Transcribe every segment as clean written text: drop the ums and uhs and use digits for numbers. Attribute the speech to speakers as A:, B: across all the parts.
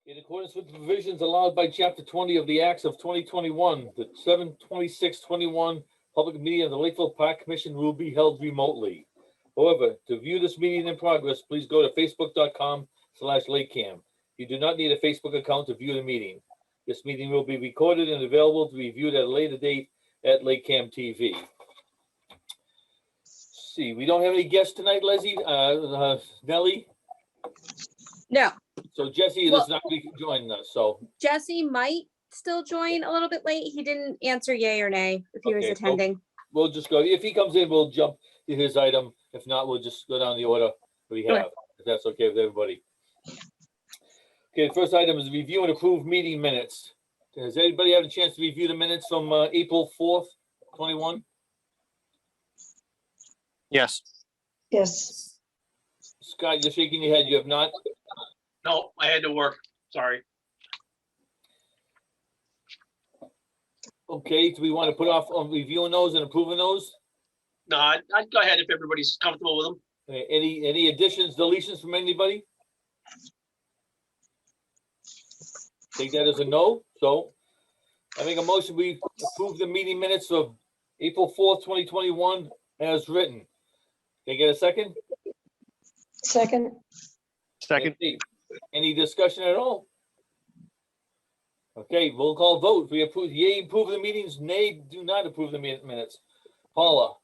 A: In accordance with the provisions allowed by Chapter 20 of the Acts of 2021, the 7/26/21 public meeting of the Lakeville Park Commission will be held remotely. However, to view this meeting in progress, please go to facebook.com/LakeCAM. You do not need a Facebook account to view the meeting. This meeting will be recorded and available to be viewed at a later date at LakeCAM TV. See, we don't have any guests tonight, Leslie, Nellie.
B: No,
A: So Jesse is not going to be joining us, so.
B: Jesse might still join a little bit late. He didn't answer yay or nay if he was
A: Okay,
B: attending.
A: We'll just go, if he comes in, we'll jump to his item. If not, we'll just go down the order we have, if that's okay with everybody. Okay, the first item is review and approve meeting minutes. Has anybody had a chance to review the minutes from April 4th, 21?
C: Yes.
D: Yes.
A: Scott, you're shaking your head. You have not?
E: No, I had to work. Sorry.
A: Okay, do we want to put off on reviewing those and approving those?
E: No, I'd go ahead if everybody's comfortable with them.
A: Any additions, deletions from anybody? Take that as a no. So I make a motion, we approve the meeting minutes of April 4th, 2021 as written. Can I get a second?
D: Second.
C: Second.
A: Any discussion at all? Okay, roll call vote. We approve, yay, approve the meetings, nay, do not approve the minutes. Paula,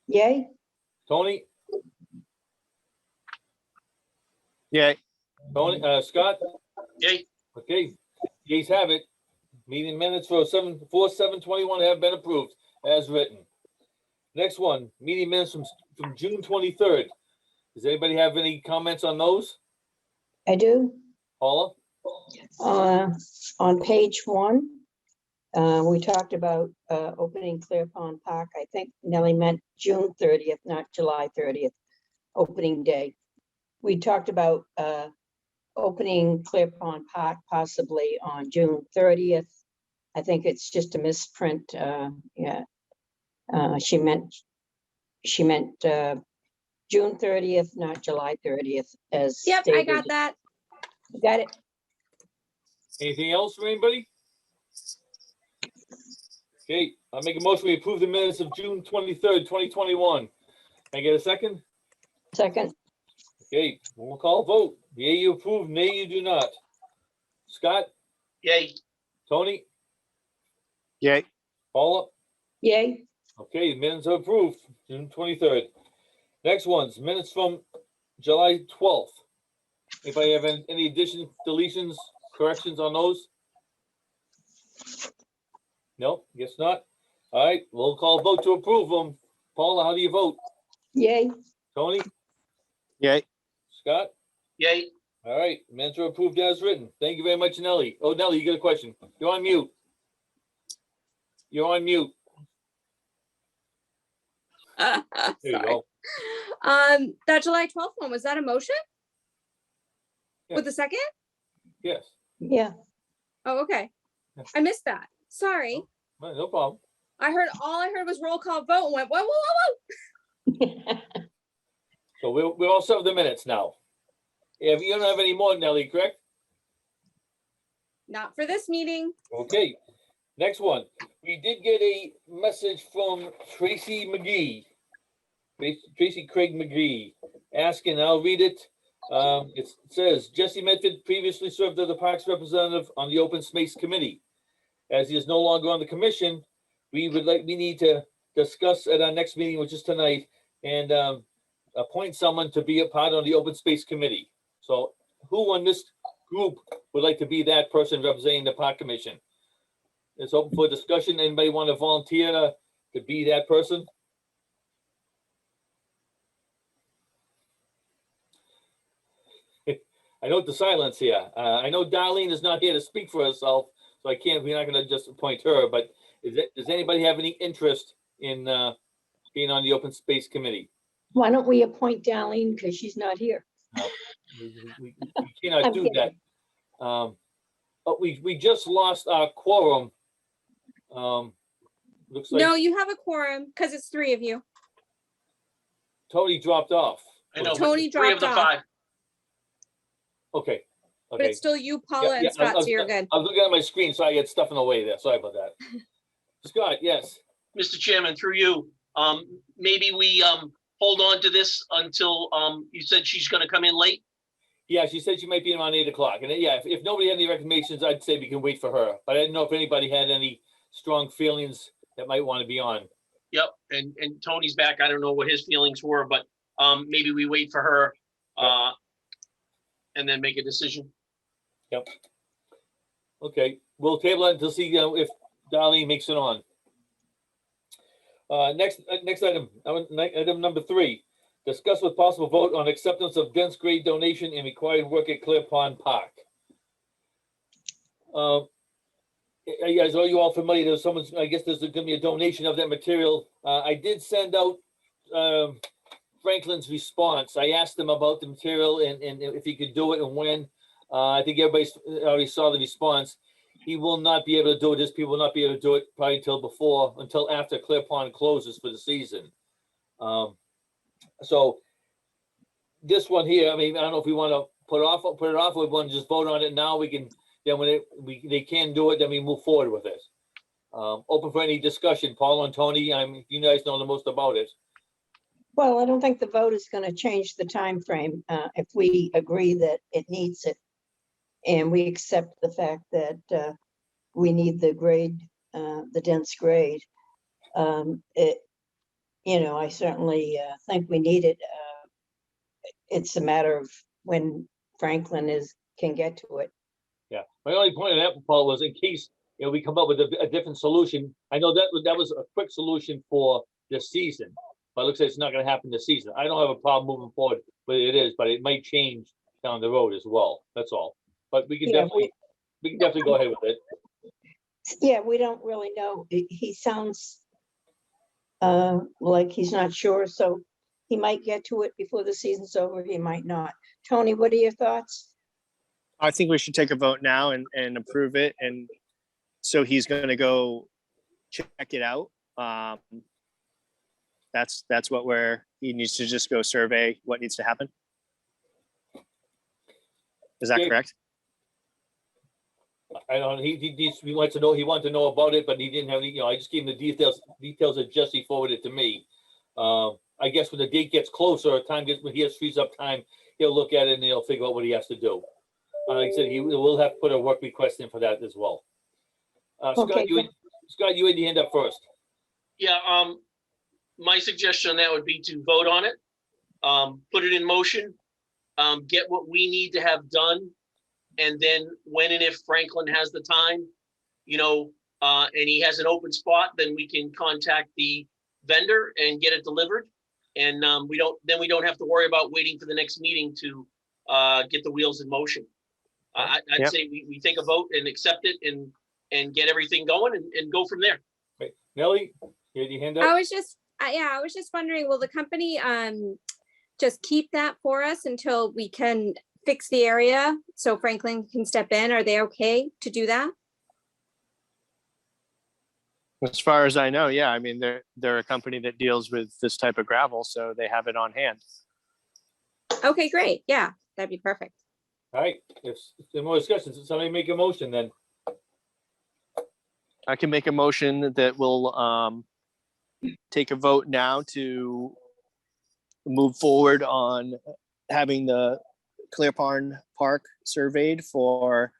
D: Yay.
A: Tony,
C: Yay.
A: Tony, Scott?
E: Yay.
A: Okay, yeas have it. Meeting minutes for 7/4/7/21 have been approved as written. Next one, meeting minutes from June 23rd. Does anybody have any comments on those?
D: I do.
A: Paula?
D: On page 1, we talked about opening Clear Pond Park. I think Nellie meant June 30th, not July 30th, opening day. We talked about opening Clear Pond Park possibly on June 30th. I think it's just a misprint. Yeah. She meant June 30th, not July 30th as
B: Yep, I
D: stated.
B: got that.
D: You got it?
A: Anything else from anybody? Okay, I'll make a motion, we approve the minutes of June 23rd, 2021. Can I get a second?
D: Second.
A: Okay, we'll call vote. Yea, you approve, nay, you do not. Scott,
E: Yay.
A: Tony,
C: Yay.
A: Paula?
D: Yay.
A: Okay, minutes are approved, June 23rd. Next one's minutes from July 12th. Anybody have any additions, deletions, corrections on those? No, guess not. All right, we'll call vote to approve them. Paula, how do you vote?
D: Yay.
A: Tony,
C: Yay.
A: Scott?
E: Yay.
A: All right, minutes are approved as written. Thank you very much, Nellie. Oh, Nellie, you got a question. You're on mute. You're on mute. There you
B: Sorry.
A: go.
B: That July 12th one, was that a motion?
A: Yeah.
B: With a second?
A: Yes,
D: Yeah.
B: Oh, okay.
A: Yeah.
B: I missed that. Sorry.
A: no problem.
B: All I heard was roll call vote and went, whoa, whoa, whoa, whoa.
A: So we're all set with the minutes now. Yeah, you don't have any more, Nellie, correct?
B: Not for this meeting.
A: Okay, next one. We did get a message from Tracy McGee. Tracy Craig McGee asking, I'll read it. It says, Jesse Medford previously served as the Parks representative on the Open Space Committee. As he is no longer on the commission, we need to discuss at our next meeting, which is tonight, and appoint someone to be a part of the Open Space Committee. So who on this group would like to be that person representing the Park Commission? It's open for discussion. Anybody want to volunteer to be that person? I note the silence here. I know Darlene is not here to speak for herself, so we're not going to just appoint her, but does anybody have any interest in being on the Open Space Committee?
D: Why don't we appoint Darlene because she's not here?
A: No, we cannot
D: I'm
A: do
D: kidding.
A: that. But we just lost our quorum. Looks like
B: No, you have a quorum because it's 3 of you.
A: Tony dropped off.
E: I know. but
B: Tony
E: three of
B: dropped
E: the
B: off.
E: 5.
A: Okay,
B: But
A: Okay.
B: it's still you,
A: Yeah,
B: Paula, and
A: yeah,
B: Scott, so you're good.
A: I was looking at my screen, so I get stuff in the way there. Sorry about that. Scott, yes.
E: Mr. Chairman, through you, maybe we hold on to this until you said she's gonna come in late?
A: Yeah, she said she might be in around 8 o'clock. And yeah, if nobody had any recommendations, I'd say we can wait for her. But I didn't know if anybody had any strong feelings that might want to be on.
E: Yep, and Tony's back. I don't know what his feelings were, but maybe we wait for her and then make a decision.
A: Okay, we'll table it until see if Darlene makes it on. Next item, item number 3. Discuss with possible vote on acceptance of dense grade donation and required work at Clear Pond Park. Guys, are you all familiar? There's someone's, I guess there's gonna be a donation of that material. I did send out Franklin's response. I asked him about the material and if he could do it and when. I think everybody already saw the response. He will not be able to do it. His people will not be able to do it probably until after Clear Pond closes for the season. So this one here, I mean, I don't know if we want to put it off, or we want to just vote on it now. We can, then when they can do it, then we move forward with it. Open for any discussion. Paul and Tony, you guys know the most about it.
D: Well, I don't think the vote is going to change the time frame if we agree that it needs it. And we accept the fact that we need the grade, the dense grade. I certainly think we need it. It's a matter of when Franklin can get to it.
A: Yeah, my only point of that, Paul, was in case we come up with a different solution. I know that was a quick solution for this season, but it looks like it's not going to happen this season. I don't have a problem moving forward, but it might change down the road as well. That's all. But we can definitely go ahead with it.
D: Yeah, we don't really know. He sounds like he's not sure, so he might get to it before the season's over. He might not. Tony, what are your thoughts?
C: I think we should take a vote now and approve it. And so he's going to go check it out. That's what he needs to just go survey what needs to happen. Is that
A: Okay.
C: correct?
A: I don't. He wants to know. He wanted to know about it, but he didn't have any. I just gave him the details that Jesse forwarded to me. I guess when the date gets closer, when he frees up time, he'll look at it and he'll figure out what he has to do. Like I said, he will have to put a work request in for that as well.
D: Okay.
A: Scott, you had your hand up first.
E: Yeah, my suggestion on that would be to vote on it, put it in motion, get what we need to have done. And then when and if Franklin has the time, and he has an open spot, then we can contact the vendor and get it delivered. And we don't have to worry about waiting for the next meeting to get the wheels in motion. I'd
C: Yep.
E: say we take a vote and accept it and get everything going and go from there.
A: Right. Nellie, you had your hand up.
B: I was just wondering, will the company just keep that for us until we can fix the area so Franklin can step in? Are they okay to do that?
C: As far as I know, yeah. I mean, they're a company that deals with this type of gravel, so they have it on hand.
B: Okay, great. Yeah, that'd be perfect.
A: All right. If there's more discussions, somebody make a motion then.
C: I can make a motion that will take a vote now to move forward on having the Clear Pond Park surveyed for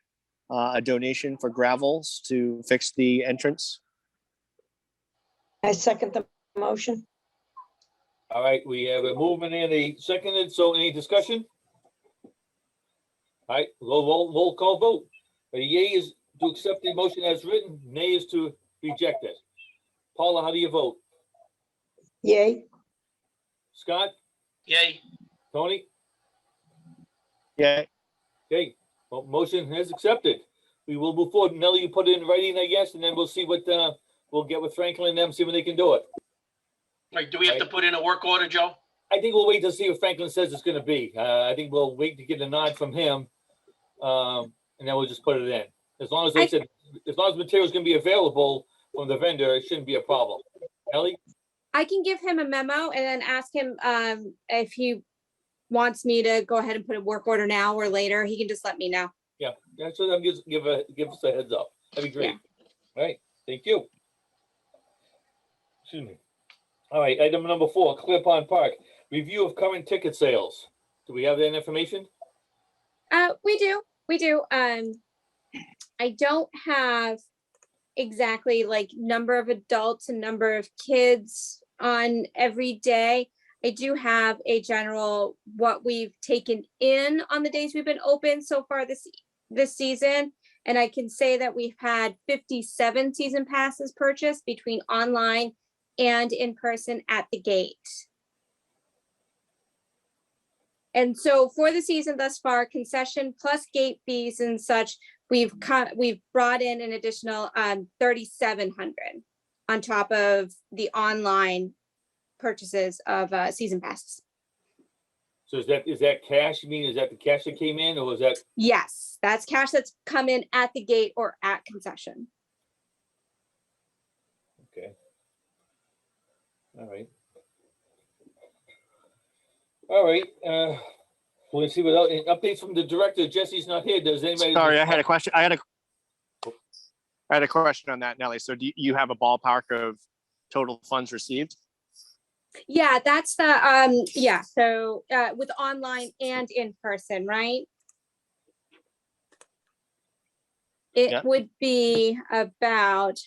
C: a donation for gravels to fix the entrance.
D: I second the motion.
A: All right, we have a movement and a seconded. So any discussion? All right, roll call vote. A yea is to accept the motion as written. Nay is to reject it. Paula, how do you vote?
D: Yay.
A: Scott?
E: Yay.
A: Tony?
C: Yeah.
A: Okay, well, motion is accepted. We will move forward. Nellie, you put it in writing, I guess, and then we'll see what, we'll get with Franklin and them, see when they can do it.
E: Right, do we have to put in a work order, Joe?
A: I think we'll wait to see what Franklin says it's gonna be. I think we'll wait to get a nod from him. And then we'll just put it in. As long as they said, as long as material's gonna be available from the vendor, it shouldn't be a problem. Ellie?
B: I can give him a memo and then ask him if he wants me to go ahead and put a work order now or later. He can just let me know.
A: That's what I'm just give us a heads up. That'd be great. All right, thank you. Excuse me. All right, item number 4, Clear Pond Park, review of current ticket sales. Do we have that information?
B: We do. I don't have exactly like number of adults and number of kids on every day. I do have a general what we've taken in on the days we've been open so far this season. And I can say that we've had 57 season passes purchased between online and in person at the gate. And so for the season thus far, concession plus gate fees and such, we've brought in an additional 3,700 on top of the online purchases of season passes.
A: So is that cash? You mean, is that the cash that came in, or was that?
B: Yes, that's cash that's come in at the gate or at concession.
A: Okay. All right. All right. We'll see what else, updates from the director. Jesse's not here. Does anybody?
C: Sorry, I had a question. I had a question on that, Nellie. So do you have a ballpark of total funds received?
B: Yeah, that's the yeah. So with online and in person, right? It
C: Yeah.
B: would be about.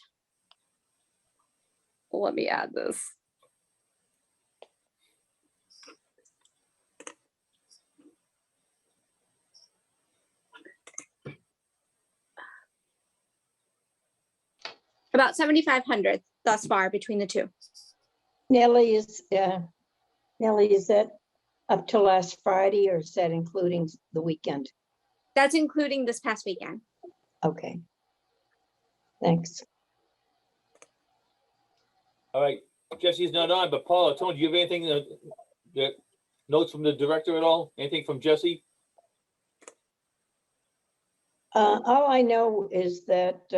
B: Let me add this. About 7,500 thus far between the two.
D: Nellie, is that up to last Friday, or is that including the weekend?
B: That's including this past weekend.
D: Okay. Thanks.
A: All right. Jesse's not on, but Paula, Tony, do you have anything that notes from the director at all? Anything from Jesse?
D: All I know is that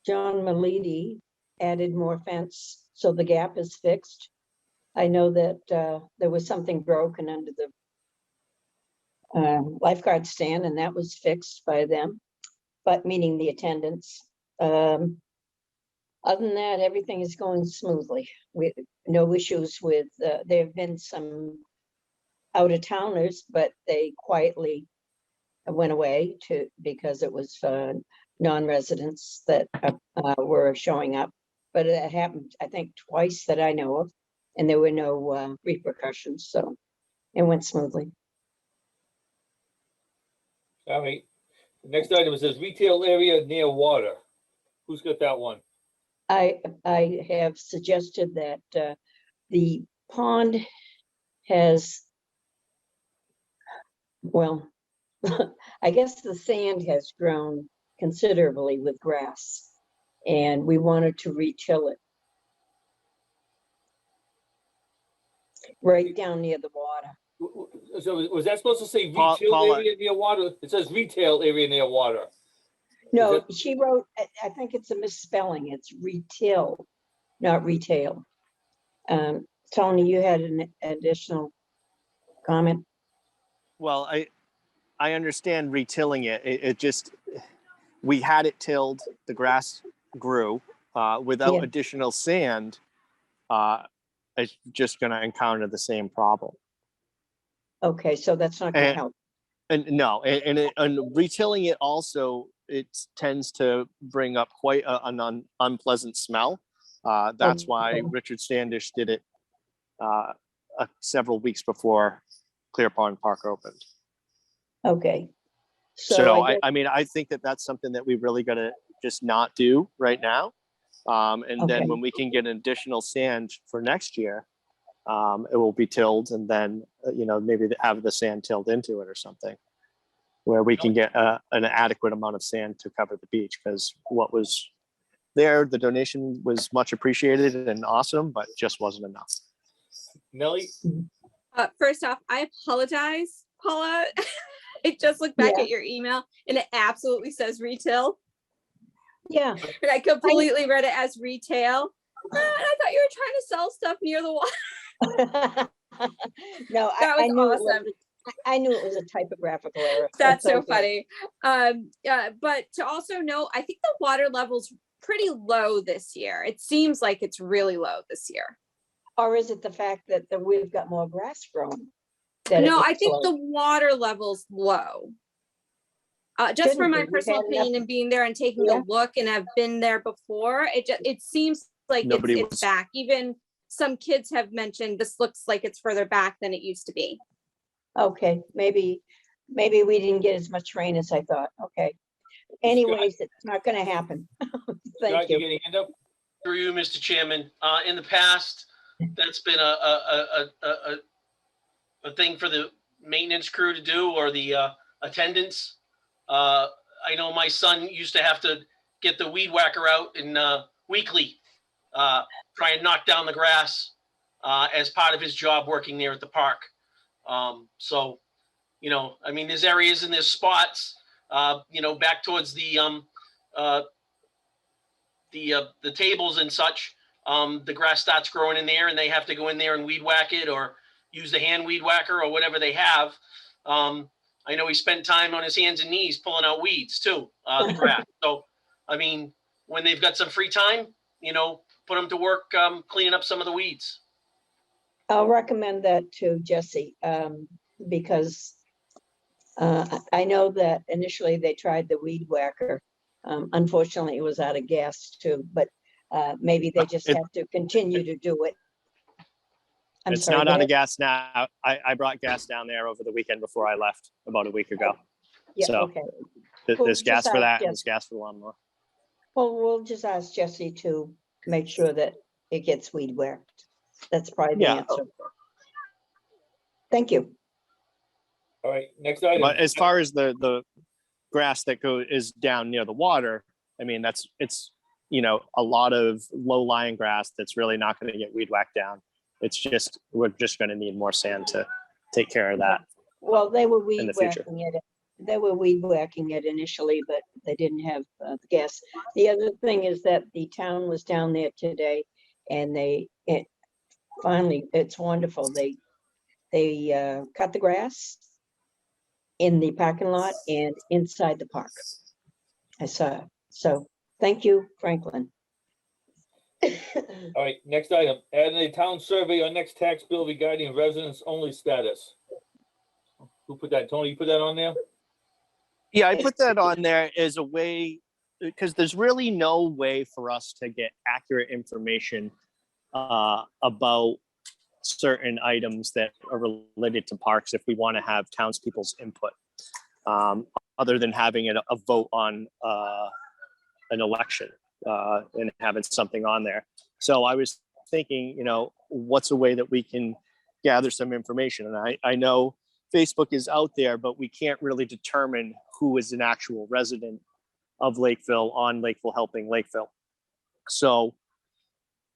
D: John Malidi added more fence, so the gap is fixed. I know that there was something broken under the lifeguard stand, and that was fixed by them, but meaning the attendants. Other than that, everything is going smoothly. No issues with, there have been some out-of-towners, but they quietly went away because it was non-residents that were showing up. But it happened, I think, twice that I know of, and there were no repercussions, so it went smoothly.
A: All right. The next item says retail area near water. Who's got that one?
D: I have suggested that the pond has, well, I guess the sand has grown considerably with grass, and we wanted to re-till it right down near the water.
A: So was that supposed to say
C: Paula-
A: retail area near water? It says retail area near water.
D: No,
A: that-
D: she wrote, I think it's a misspelling. It's retail, not retail. Tony, you had an additional comment?
C: Well, I understand retilling it. It just, we had it tilled, the grass grew without
D: Yeah.
C: additional sand. It's just going to encounter the same problem.
D: Okay, so that's not gonna
C: And-
D: help.
C: And no, and retilling it also, it tends to bring up quite an unpleasant smell. That's why
D: Okay.
C: Richard Standish did it several weeks before Clear Pond Park opened.
D: Okay.
C: So
D: I guess-
C: I mean, I think that that's something that we really got to just not do right now. And then
D: Okay.
C: when we can get additional sand for next year, it will be tilled, and then, maybe have the sand tilled into it or something, where we can get an adequate amount of sand to cover the beach, because what was there, the donation was much appreciated and awesome, but just wasn't enough.
A: Nellie?
B: First off, I apologize, Paula. I just looked back
D: Yeah.
B: at your email and it absolutely says retail.
D: Yeah,
B: And I completely read it as retail. And I thought you were trying to sell stuff near the water.
D: no,
B: That
D: I
B: was
D: knew
B: awesome.
D: I knew it was a typographical error.
B: That's so
D: okay.
B: funny. But to also know, I think the water level's pretty low this year. It seems like it's really low this year.
D: Or is it the fact that we've got more grass growing? that it
B: No, I
D: looks
B: think
D: low?
B: the water level's low. Just from
D: Shouldn't
B: my
D: be. We've
B: personal
D: had enough-
B: opinion and being there and taking
D: Yeah.
B: a look, and I've been there before, it seems like
C: Nobody
B: it's
C: was.
B: back. Even some kids have mentioned this looks like it's further back than it used to be.
D: Okay, maybe we didn't get as much rain as I thought. Okay. Anyways, it's not gonna happen. Thank
A: Scott, you
D: you.
A: getting hand up?
E: Through you, Mr. Chairman, in the past, that's been a thing for the maintenance crew to do, or the attendants. I know my son used to have to get the weed whacker out and weekly, try and knock down the grass as part of his job working there at the park. So, you know, I mean, there's areas and there's spots, you know, back towards the tables and such. The grass starts growing in there, and they have to go in there and weed whack it, or use the hand weed whacker, or whatever they have. I know he spent time on his hands and knees pulling out weeds too, the grass. So, I mean, when they've got some free time, you know, put them to work cleaning up some of the weeds.
D: I'll recommend that to Jesse, because I know that initially they tried the weed whacker. Unfortunately, it was out of gas too, but maybe they just have to continue to do it. I'm
C: It's
D: sorry,
C: not
D: go
C: out of
D: ahead.
C: gas now. I brought gas down there over the weekend before I left about a week ago.
D: Yeah,
C: so-
D: okay.
C: There's
D: Well,
C: gas
D: just
C: for
D: ask
C: that, and
D: Jess.
C: there's gas for the lawnmower.
D: Well, we'll just ask Jesse to make sure that it gets weed whacked. That's probably the
C: Yeah.
D: answer. Thank you.
A: All right, next item.
C: But as far as the grass that is down near the water, I mean, it's you know, a lot of low lying grass that's really not going to get weed whacked down. It's just, we're just going to need more sand to take care of that.
D: Well, they were
C: in
D: weed
C: the future.
D: whacking it. They were weed whacking it initially, but they didn't have the gas. The other thing is that the town was down there today, and finally, it's wonderful. They cut the grass in the parking lot and inside the park. I saw it. So thank you, Franklin.
A: All right, next item, add a town survey on next tax bill regarding residents only status. Who put that? Tony, you put that on there?
C: Yeah, I put that on there as a way, because there's really no way for us to get accurate information about certain items that are related to parks if we want to have townspeople's input, other than having a vote on an election and having something on there. So I was thinking, you know, what's a way that we can gather some information? And I know Facebook is out there, but we can't really determine who is an actual resident of Lakeville on Lakeville Helping Lakeville. So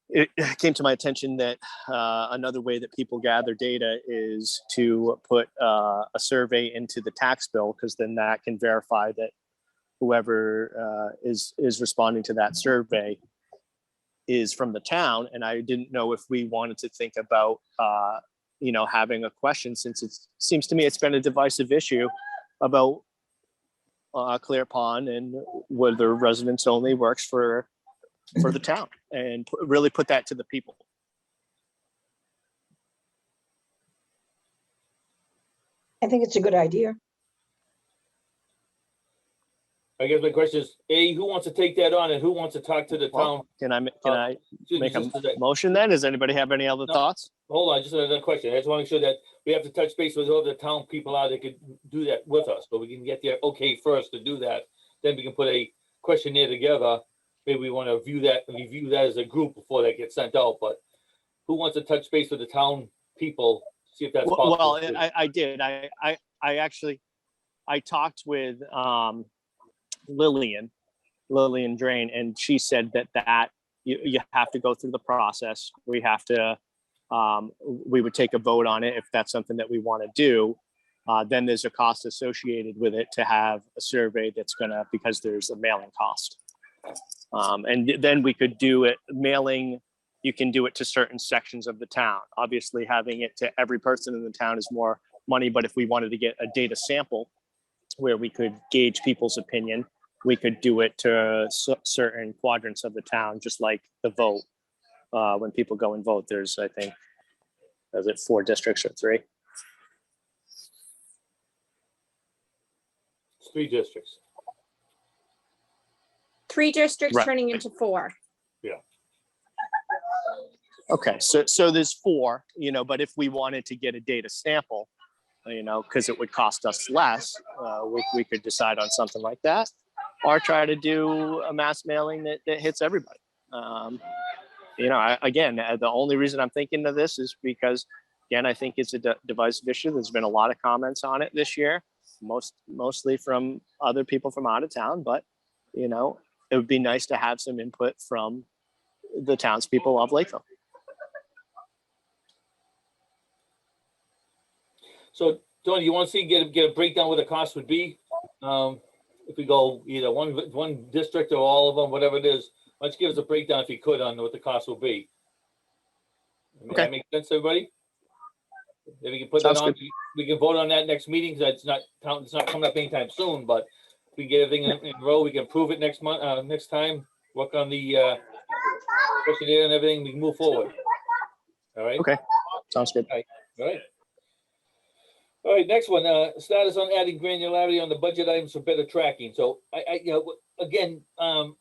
C: it came to my attention that another way that people gather data is to put a survey into the tax bill, because then that can verify that whoever is responding to that survey is from the town. And I didn't know if we wanted to think about you know, having a question, since it seems to me it's been a divisive issue about Clear Pond and whether residents only works for the town, and really put that to the people.
D: I think it's a good idea.
A: I guess my question is, A, who wants to take that on, and who wants to talk to the
C: Well,
A: town?
C: can I
A: Excuse me,
C: make a
A: just a sec.
C: motion then? Does anybody have any other
A: No.
C: thoughts?
A: Hold on, just another question. I just want to make sure that we have to touch base with all the town people out that could do that with us, but we can get their okay first to do that. Then we can put a questionnaire together. Maybe we want to review that as a group before that gets sent out, but who wants to touch base with the town people, see if that's possible?
C: Well, I did. I actually, I talked with Lillian Drain, and she said that you have to go through the process. We have to, we would take a vote on it if that's something that we want to do. Then there's a cost associated with it to have a survey that's gonna, because there's a mailing cost. And then we could do it mailing. You can do it to certain sections of the town. Obviously, having it to every person in the town is more money, but if we wanted to get a data sample where we could gauge people's opinion, we could do it to certain quadrants of the town, just like the vote. When people go and vote, there's, I think, is it 4 districts or 3?
A: It's 3 districts.
B: 3 districts
C: Right.
B: turning into 4.
C: Okay, so there's 4, but if we wanted to get a data sample, because it would cost us less, we could decide on something like that, or try to do a mass mailing that hits everybody. Again, the only reason I'm thinking of this is because, again, I think it's a divisive issue. There's been a lot of comments on it this year, mostly from other people from out of town, but, it would be nice to have some input from the townspeople of Lakeville.
A: So, Tony, you want to get a breakdown what the cost would be? If we go either one district or all of them, whatever it is, why don't you give us a breakdown if you could on what the cost will be?
C: Okay.
A: That makes sense, everybody? Then we can put that
C: Sounds
A: on.
C: good.
A: We can vote on that next meeting because it's not coming up anytime soon. But if we get everything in a row, we can approve it next month. Next time, work on the questionnaire and everything. We can move forward. All right.
C: Okay, sounds good.
A: All right. All right, next one, status on adding granularity on the budget items for better tracking. So again, I'll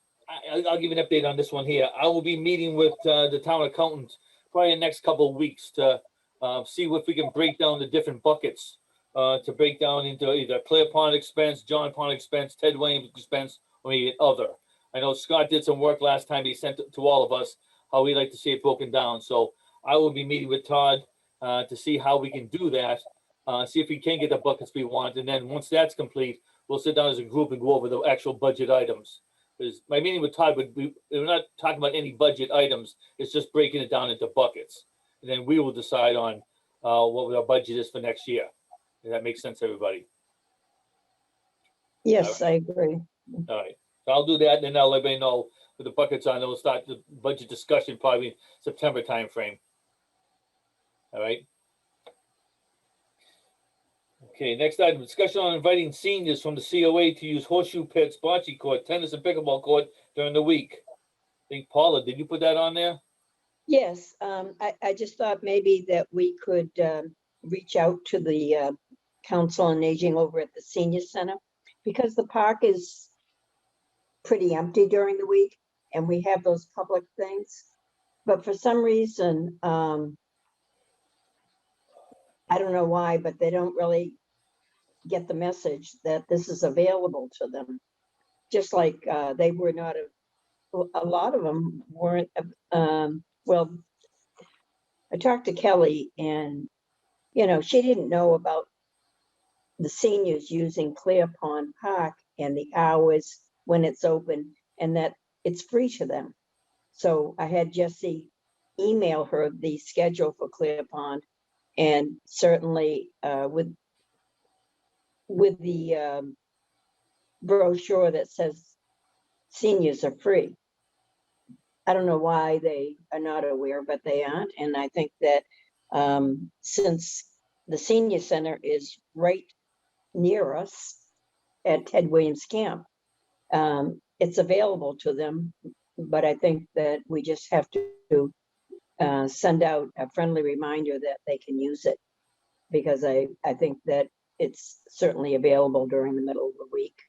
A: give you an update on this one here. I will be meeting with the town accountant probably in the next couple of weeks to see if we can break down the different buckets to break down into either Clear Pond expense, John Pond expense, Ted Williams expense, or maybe other. I know Scott did some work last time. He sent it to all of us how we'd like to see it broken down. So I will be meeting with Todd to see how we can do that. See if we can get the buckets we want, and then once that's complete, we'll sit down as a group and go over the actual budget items. Because my meeting with Todd we're not talking about any budget items, it's just breaking it down into buckets. And then we will decide on what our budget is for next year. Does that make sense, everybody?
D: Yes, I agree.
A: All right, so I'll do that, and then I'll let everybody know with the buckets on, then we'll start the budget discussion probably September timeframe. All right. Okay, next item, discussion on inviting seniors from the COA to use horseshoe pits, bocce court, tennis and pickleball court during the week. I think Paula, did you put that on there?
D: Yes, I just thought maybe that we could reach out to the Council on Aging over at the Senior Center, because the park is pretty empty during the week and we have those public things. But for some reason, I don't know why, but they don't really get the message that this is available to them. Just like they were not, a lot of them weren't, well, I talked to Kelly and, she didn't know about the seniors using Clear Pond Park and the hours when it's open and that it's free to them. So I had Jesse email her the schedule for Clear Pond, and certainly with the brochure that says seniors are free. I don't know why they are not aware, but they aren't. And I think that since the senior center is right near us at Ted Williams Camp, it's available to them. But I think that we just have to send out a friendly reminder that they can use it, because I think that it's certainly available during the middle of the week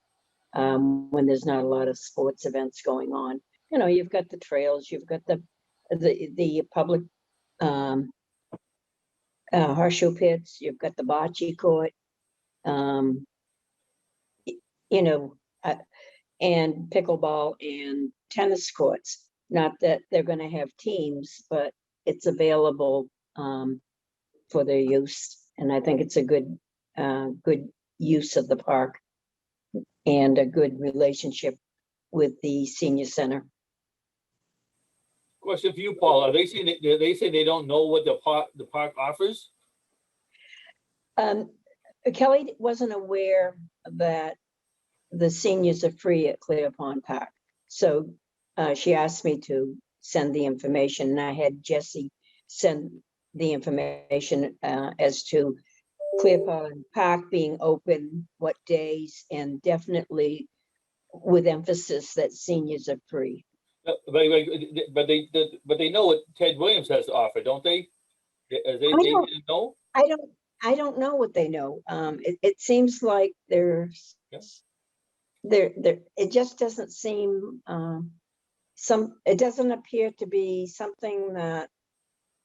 D: when there's not a lot of sports events going on. You've got the trails, you've got the public horseshoe pits, you've got the bocce court, and pickleball and tennis courts. Not that they're going to have teams, but it's available for their use. And I think it's a good use of the park and a good relationship with the senior center.
A: Question for you, Paula. They say they don't know what the park offers?
D: Kelly wasn't aware that the seniors are free at Clear Pond Park. So she asked me to send the information, and I had Jesse send the information as to Clear Pond Park being open, what days, and definitely with emphasis that seniors are free.
A: But they know what Ted Williams has to offer, don't they? They
D: don't-
A: know?
D: I don't know what they know. It seems like there's,
A: Yeah.
D: it just doesn't seem, it doesn't appear to be something that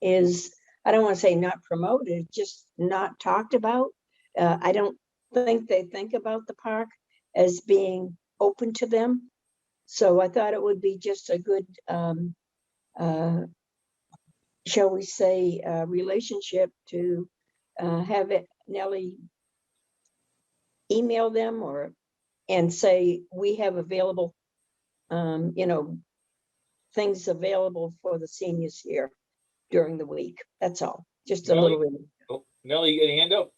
D: is, I don't want to say not promoted, just not talked about. I don't think they think about the park as being open to them. So I thought it would be just a good, shall we say, relationship to have it, Nellie, email them and say, we have available, things available for the seniors here during the week. That's all, just a
A: Nellie?
D: little.
A: Oh, Nellie, you got a hand up?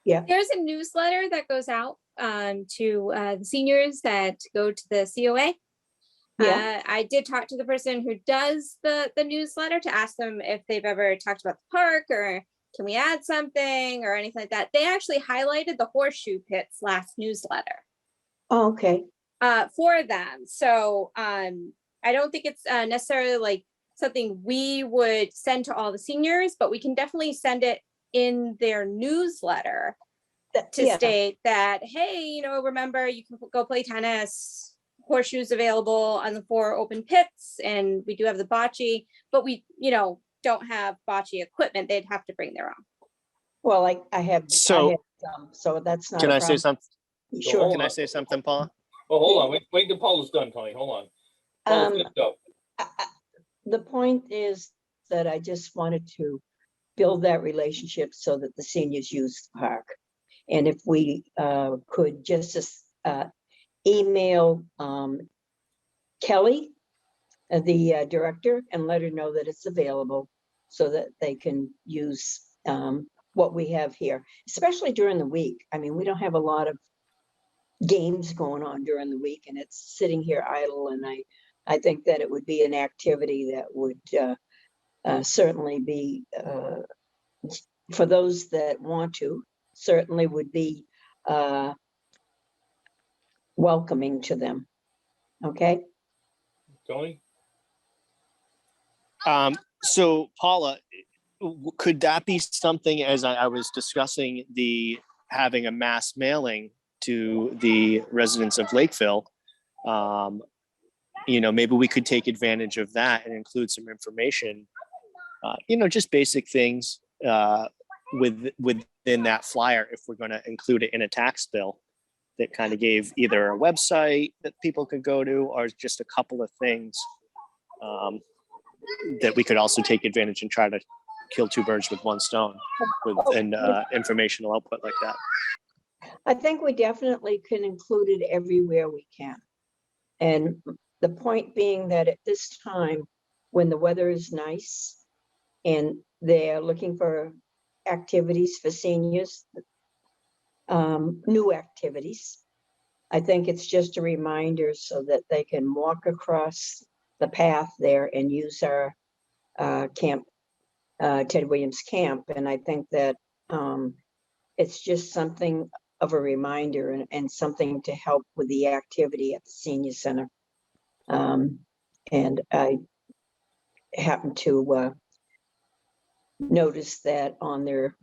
B: There's a newsletter that goes out to the seniors that go to the COA.
D: Yeah.
B: I did talk to the person who does the newsletter to ask them if they've ever talked about the park or can we add something or anything like that. They actually highlighted the horseshoe pits last newsletter
D: Oh, okay.
B: for them. So I don't think it's necessarily like something we would send to all the seniors, but we can definitely send it in their newsletter to
D: Yeah.
B: state that, hey, remember you can go play tennis, horseshoes available on the 4 open pits, and we do have the bocce, but we, don't have bocce equipment. They'd have to bring their own.
D: Well, I have
C: So-
D: some, so that's not.
C: Can
D: a
C: I say
D: problem.
C: something?
D: Sure.
C: Can I say something, Paula?
A: Oh, hold on, wait till Paula's done, Tony, hold on. Paula's
D: Um,
A: finished up.
D: The point is that I just wanted to build that relationship so that the seniors use the park. And if we could just email Kelly, the director, and let her know that it's available so that they can use what we have here, especially during the week. I mean, we don't have a lot of games going on during the week and it's sitting here idle. And I think that it would be an activity that would certainly be, for those that want to, certainly would be welcoming to them. Okay.
A: Tony?
C: So Paula, could that be something, as I was discussing having a mass mailing to the residents of Lakeville? Maybe we could take advantage of that and include some information, just basic things within that flyer, if we're going to include it in a tax bill that kind of gave either a website that people could go to or just a couple of things that we could also take advantage and try to kill 2 birds with 1 stone with an informational output like that.
D: I think we definitely can include it everywhere we can. And the point being that at this time, when the weather is nice and they're looking for activities for seniors, new activities, I think it's just a reminder so that they can walk across the path there and use our camp, Ted Williams Camp. And I think that it's just something of a reminder and something to help with the activity at the senior center. And I happened to notice that on their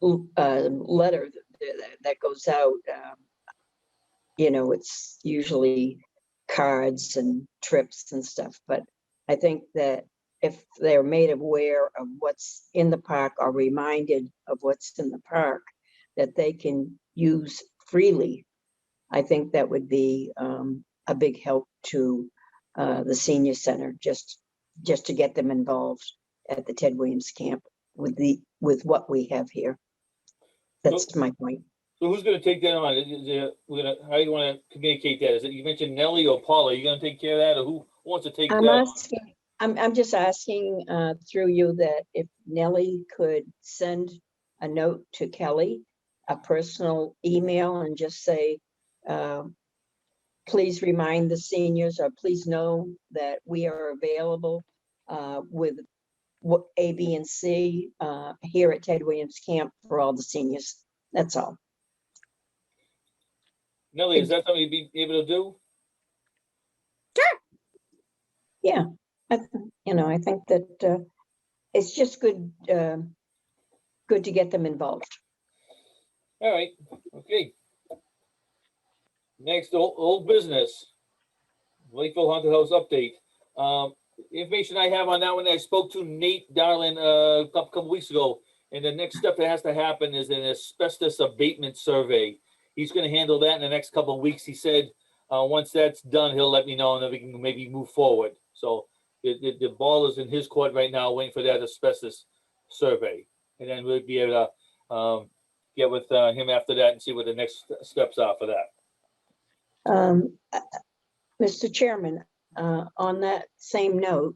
D: letter that goes out, it's usually cards and trips and stuff. But I think that if they're made aware of what's in the park or reminded of what's in the park that they can use freely, I think that would be a big help to the senior center, just to get them involved at the Ted Williams camp with what we have here. That's my point.
A: So who's gonna take that on? How do you wanna communicate that? Is it, you mentioned Nellie or Paula, are you gonna take care of that, or who wants to take that on?
D: I'm just asking through you that if Nellie could send a note to Kelly, a personal email, and just say, please remind the seniors, or please know that we are available with A, B, and C here at Ted Williams Camp for all the seniors. That's all.
A: Nellie, is that something you'd be able to do?
D: Yeah, I think that it's just good, good to get them involved.
A: All right, okay. Next, old business. Lakeville Haunted House update. Information I have on that one, I spoke to Nate Darlin a couple weeks ago, and the next step that has to happen is an asbestos abatement survey. He's gonna handle that in the next couple of weeks. He said, once that's done, he'll let me know, and then we can maybe move forward. So the ball is in his court right now, waiting for that asbestos survey. And then we'll be able to get with him after that and see what the next steps are for that.
D: Mr. Chairman, on that same note,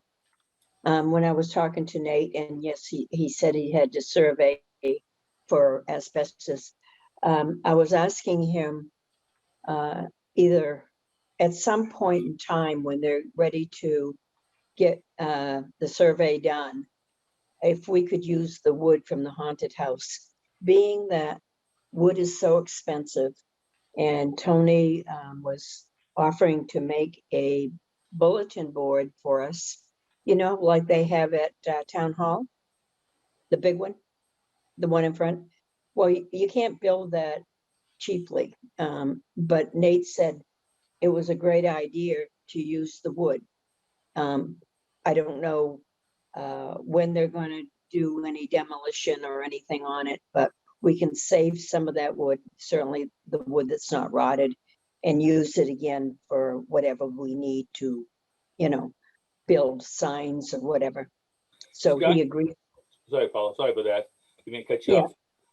D: when I was talking to Nate, and yes, he said he had to survey for asbestos. I was asking him either at some point in time when they're ready to get the survey done, if we could use the wood from the haunted house, being that wood is so expensive. And Tony was offering to make a bulletin board for us, like they have at Town Hall, the big one, the one in front. Well, you can't build that cheaply, but Nate said it was a great idea to use the wood. I don't know when they're going to do any demolition or anything on it, but we can save some of that wood, certainly the wood that's not rotted, and use it again for whatever we need to, build signs or whatever. So
A: Scott?
D: he agreed.
A: Sorry, Paul, sorry for that. You didn't cut you
D: Yeah.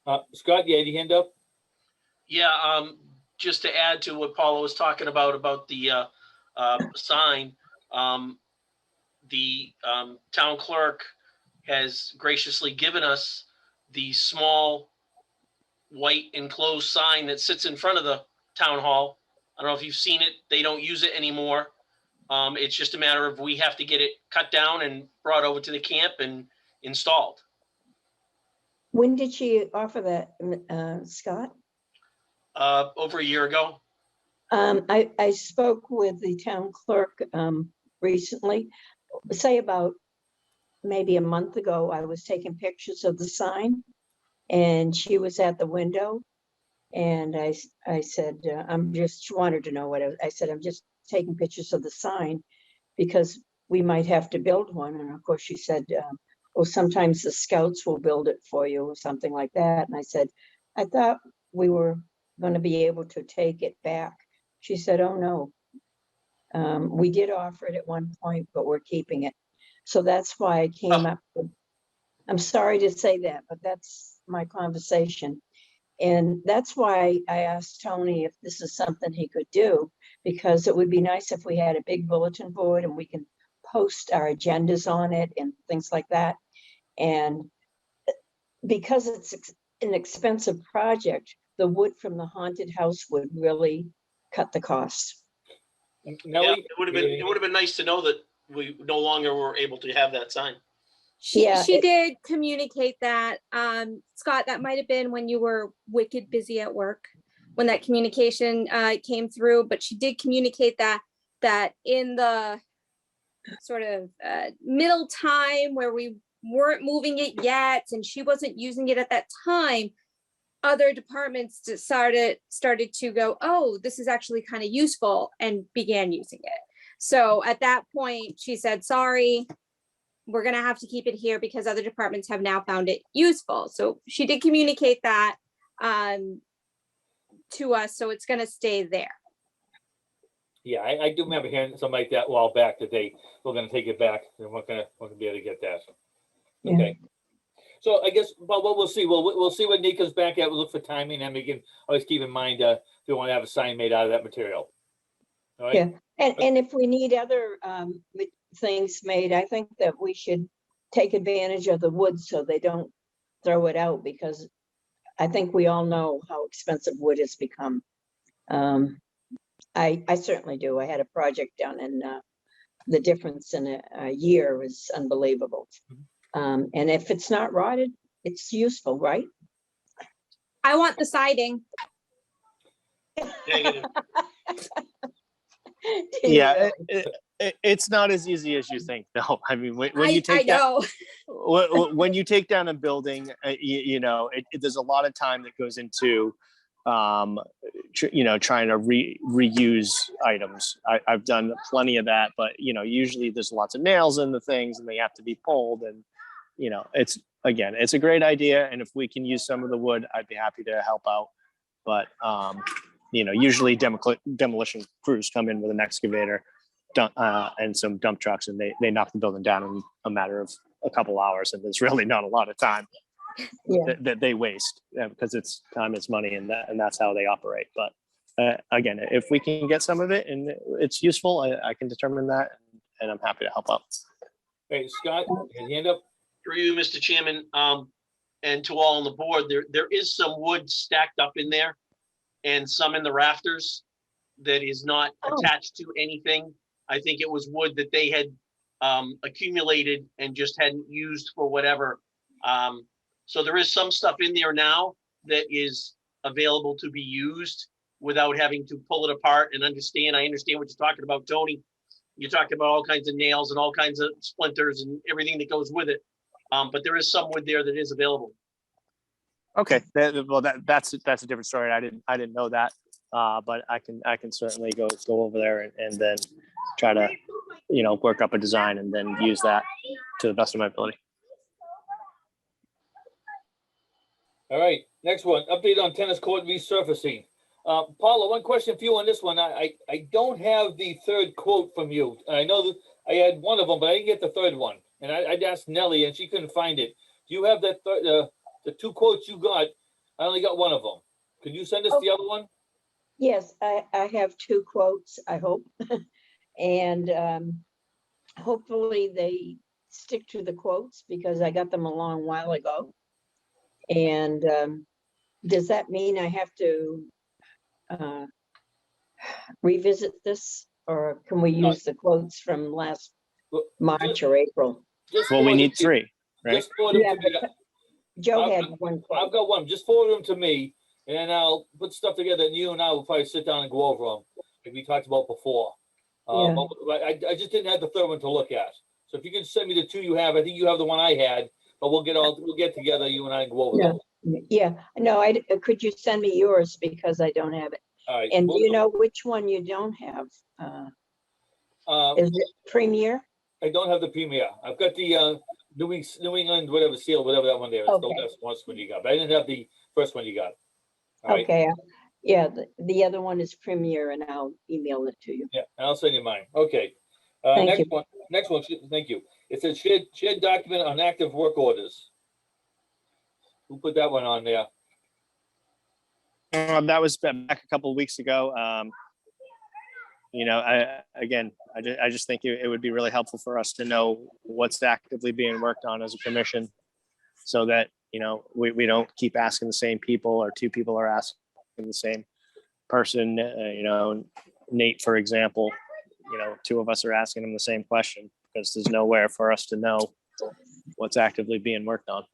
A: off. Scott, you had your hand up?
E: Yeah, just to add to what Paula was talking about the sign, the town clerk has graciously given us the small white enclosed sign that sits in front of the town hall. I don't know if you've seen it. They don't use it anymore. It's just a matter of we have to get it cut down and brought over to the camp and installed.
D: When did she offer that, Scott?
E: Over a year ago.
D: I spoke with the town clerk recently, say about maybe a month ago. I was taking pictures of the sign and she was at the window. And I said, she wanted to know what I said, I'm just taking pictures of the sign because we might have to build one. And of course she said, well, sometimes the scouts will build it for you or something like that. And I said, I thought we were going to be able to take it back. She said, oh no, we did offer it at one point, but we're keeping it. So that's why I came up with, I'm sorry to say that, but that's my conversation. And that's why I asked Tony if this is something he could do, because it would be nice if we had a big bulletin board and we can post our agendas on it and things like that. And because it's an expensive project, the wood from the haunted house would really cut the cost.
A: Nellie,
E: Yeah, it would have been nice to know that we no longer were able to have that sign.
B: She did communicate that. Scott, that might have been when you were wicked busy at work when that communication came through, but she did communicate that in the sort of middle time where we weren't moving it yet and she wasn't using it at that time, other departments started to go, oh, this is actually kind of useful, and began using it. So at that point she said, sorry, we're going to have to keep it here because other departments have now found it useful. So she did communicate that to us. So it's going to stay there.
A: yeah, I do remember hearing something like that a while back that they were going to take it back and we're going to be able to get that. Okay. So I guess, well, we'll see. We'll see what Nate comes back at. We'll look for timing, and we can always keep in mind if we want to have a sign made out of that material. All right.
D: Yeah, and if we need other things made, I think that we should take advantage of the wood so they don't throw it out, because I think we all know how expensive wood has become. I certainly do. I had a project done and the difference in a year was unbelievable. And if it's not rotted, it's useful, right?
B: I want the siding.
E: Negative.
C: Yeah, it's not as easy as you think, though. I mean, when you
B: I
C: take that,
B: know.
C: when you take down a building, you know, there's a lot of time that goes into, you know, trying to reuse items. I've done plenty of that, but you know, usually there's lots of nails in the things, and they have to be pulled. And you know, it's a great idea, and if we can use some of the wood, I'd be happy to help out. But you know, usually demolition crews come in with an excavator and some dump trucks, and they knock the building down in a matter of a couple hours, and there's really not a lot of time that they waste because it's time is money, and that's how they operate. But again, if we can get some of it and it's useful, I can determine that, and I'm happy to help out.
A: Hey, Scott, your hand up.
E: Through you, Mr. Chairman, and to all on the board, there is some wood stacked up in there and some in the rafters that is not attached to anything. I think it was wood that they had accumulated and just hadn't used for whatever. So there is some stuff in there now that is available to be used without having to pull it apart and understand. I understand what you're talking about, Tony. You're talking about all kinds of nails and all kinds of splinters and everything that goes with it. But there is some wood there that is available.
C: Okay, well that's a different story. I didn't know that, but I can certainly go over there and then try to, you know, work up a design and then use that to the best of my ability.
A: All right, next one, update on tennis court resurfacing. Paula, one question for you on this one. I don't have the third quote from you. I know that I had one of them, but I didn't get the third one. And I'd asked Nellie and she couldn't find it. Do you have that the two quotes you got? I only got one of them. Could you send us the other one?
D: Yes, I have two quotes, I hope. And hopefully they stick to the quotes because I got them a long while ago. And does that mean I have to revisit this, or can we use the quotes from last March or April?
C: Well, we need three, right?
A: Just forward them
D: Yeah,
A: to me.
D: Joe had one quote.
A: I've got one. Just forward them to me, and then I'll put stuff together, and you and I will probably sit down and go over them, like we talked about before.
D: Yeah.
A: But I just didn't have the third one to look at. So if you can send me the two you have, I think you have the one I had, but we'll get together, you and I, and go over
D: Yeah.
A: those.
D: Yeah, no, could you send me yours because I don't have it?
A: All right.
D: And do you know which one you don't have? Is it Premier?
A: I don't have the Premier. I've got the New England, whatever seal, whatever that one there is.
D: Okay.
A: That's the first one you got, but I didn't have the first one you got. All right.
D: Okay, yeah, the other one is Premier and I'll email it to you.
A: Yeah, and I'll send you mine. Okay.
D: Thank
A: Next
D: you.
A: one. Next one. Thank you. It says shared document on active work orders. Who put that one on there?
C: That was back a couple of weeks ago. You know, I just think it would be really helpful for us to know what's actively being worked on as a commission, so that, you know, we don't keep asking the same people, or two people are asking the same person. You know, Nate, for example, you know, two of us are asking him the same question because there's nowhere for us to know what's actively being worked on.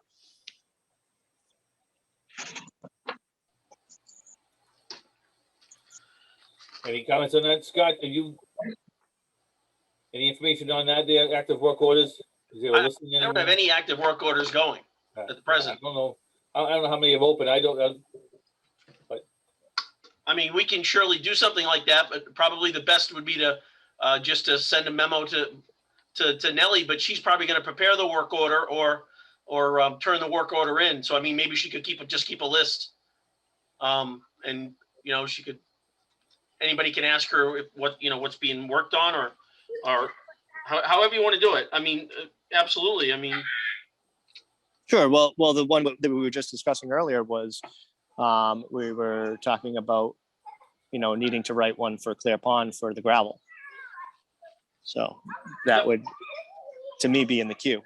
A: Any comments on that, Scott? Are you any information on that? The active work orders? Is there a listing
E: I don't have
A: anywhere?
E: any active work orders going at the present.
A: I don't know. I don't know how many have opened. I don't.
E: I mean, we can surely do something like that, but probably the best would be to just to send a memo to Nellie, but she's probably going to prepare the work order or turn the work order in. So, I mean, maybe she could keep a list. And, you know, anybody can ask her what's being worked on or however you want to do it. I mean, absolutely. I mean,
C: Sure. Well, the one that we were just discussing earlier was we were talking about, you know, needing to write one for Clear Pond for the gravel. So that would, to me, be in the queue.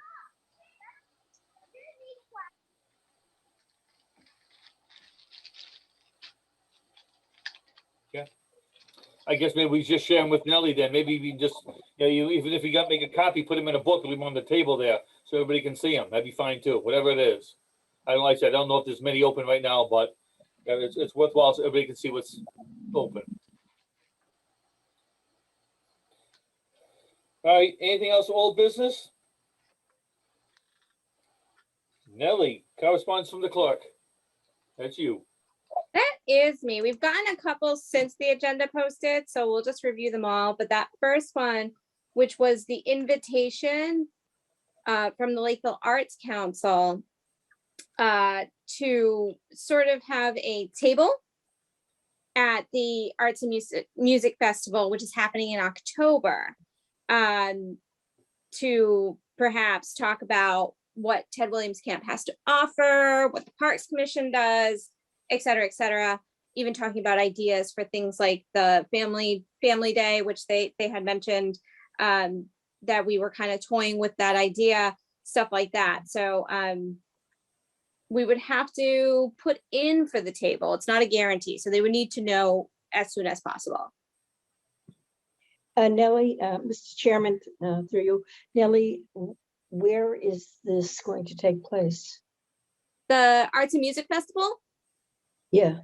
A: I guess maybe we just share them with Nellie then. Maybe we just, even if you got make a copy, put them in a book, leave them on the table there so everybody can see them. That'd be fine too, whatever it is. Like I said, I don't know if there's many open right now, but it's worthwhile so everybody can see what's open. All right, anything else old business? Nellie, correspondence from the clerk. That's you.
B: That is me. We've gotten a couple since the agenda posted, so we'll just review them all. But that first one, which was the invitation from the Lakeville Arts Council to sort of have a table at the Arts and Music Festival, which is happening in October, to perhaps talk about what Ted Williams Camp has to offer, what the Parks Commission does, et cetera, even talking about ideas for things like the family day, which they had mentioned, that we were kind of toying with that idea, stuff like that. So we would have to put in for the table. It's not a guarantee. So they would need to know as soon as possible.
D: Nellie, Mr. Chairman, through you, Nellie, where is this going to take place?
B: The Arts and Music Festival?
D: Yeah.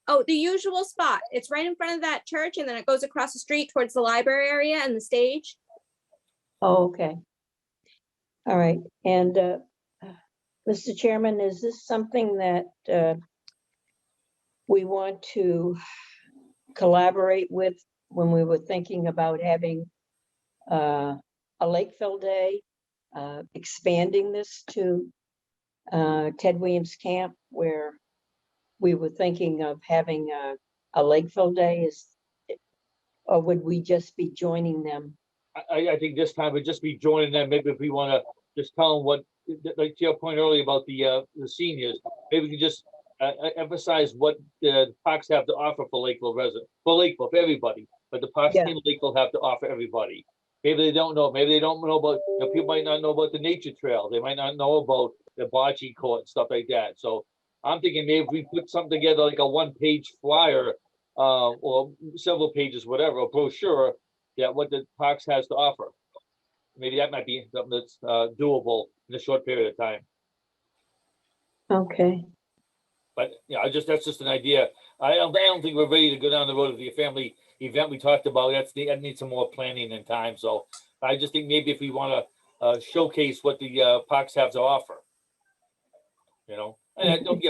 B: Oh, the usual spot. It's right in front of that church, and then it goes across the street towards the library area and the stage.
D: Oh, okay. All right. And Mr. Chairman, is this something that we want to collaborate with when we were thinking about having a Lakeville Day, expanding this to Ted Williams Camp, where we were thinking of having a Lakeville Day, or would we just be joining them?
A: I think this time we'd just be joining them. Maybe if we want to just tell them what, like to your point earlier about the seniors, maybe we can just emphasize what the parks have to offer for Lakeville residents, for everybody. But the parks
D: Yeah.
A: in Lakeville have to offer everybody. Maybe they don't know. Maybe they don't know about. People might not know about the nature trail. They might not know about the bocce court and stuff like that. So I'm thinking maybe if we put something together like a one-page flyer, or several pages, whatever, a brochure, what the parks has to offer. Maybe that might be something that's doable in a short period of time.
D: Okay.
A: But that's just an idea. I don't think we're ready to go down the road of the family event we talked about. That needs some more planning and time. So I just think maybe if we want to showcase what the parks have to offer, and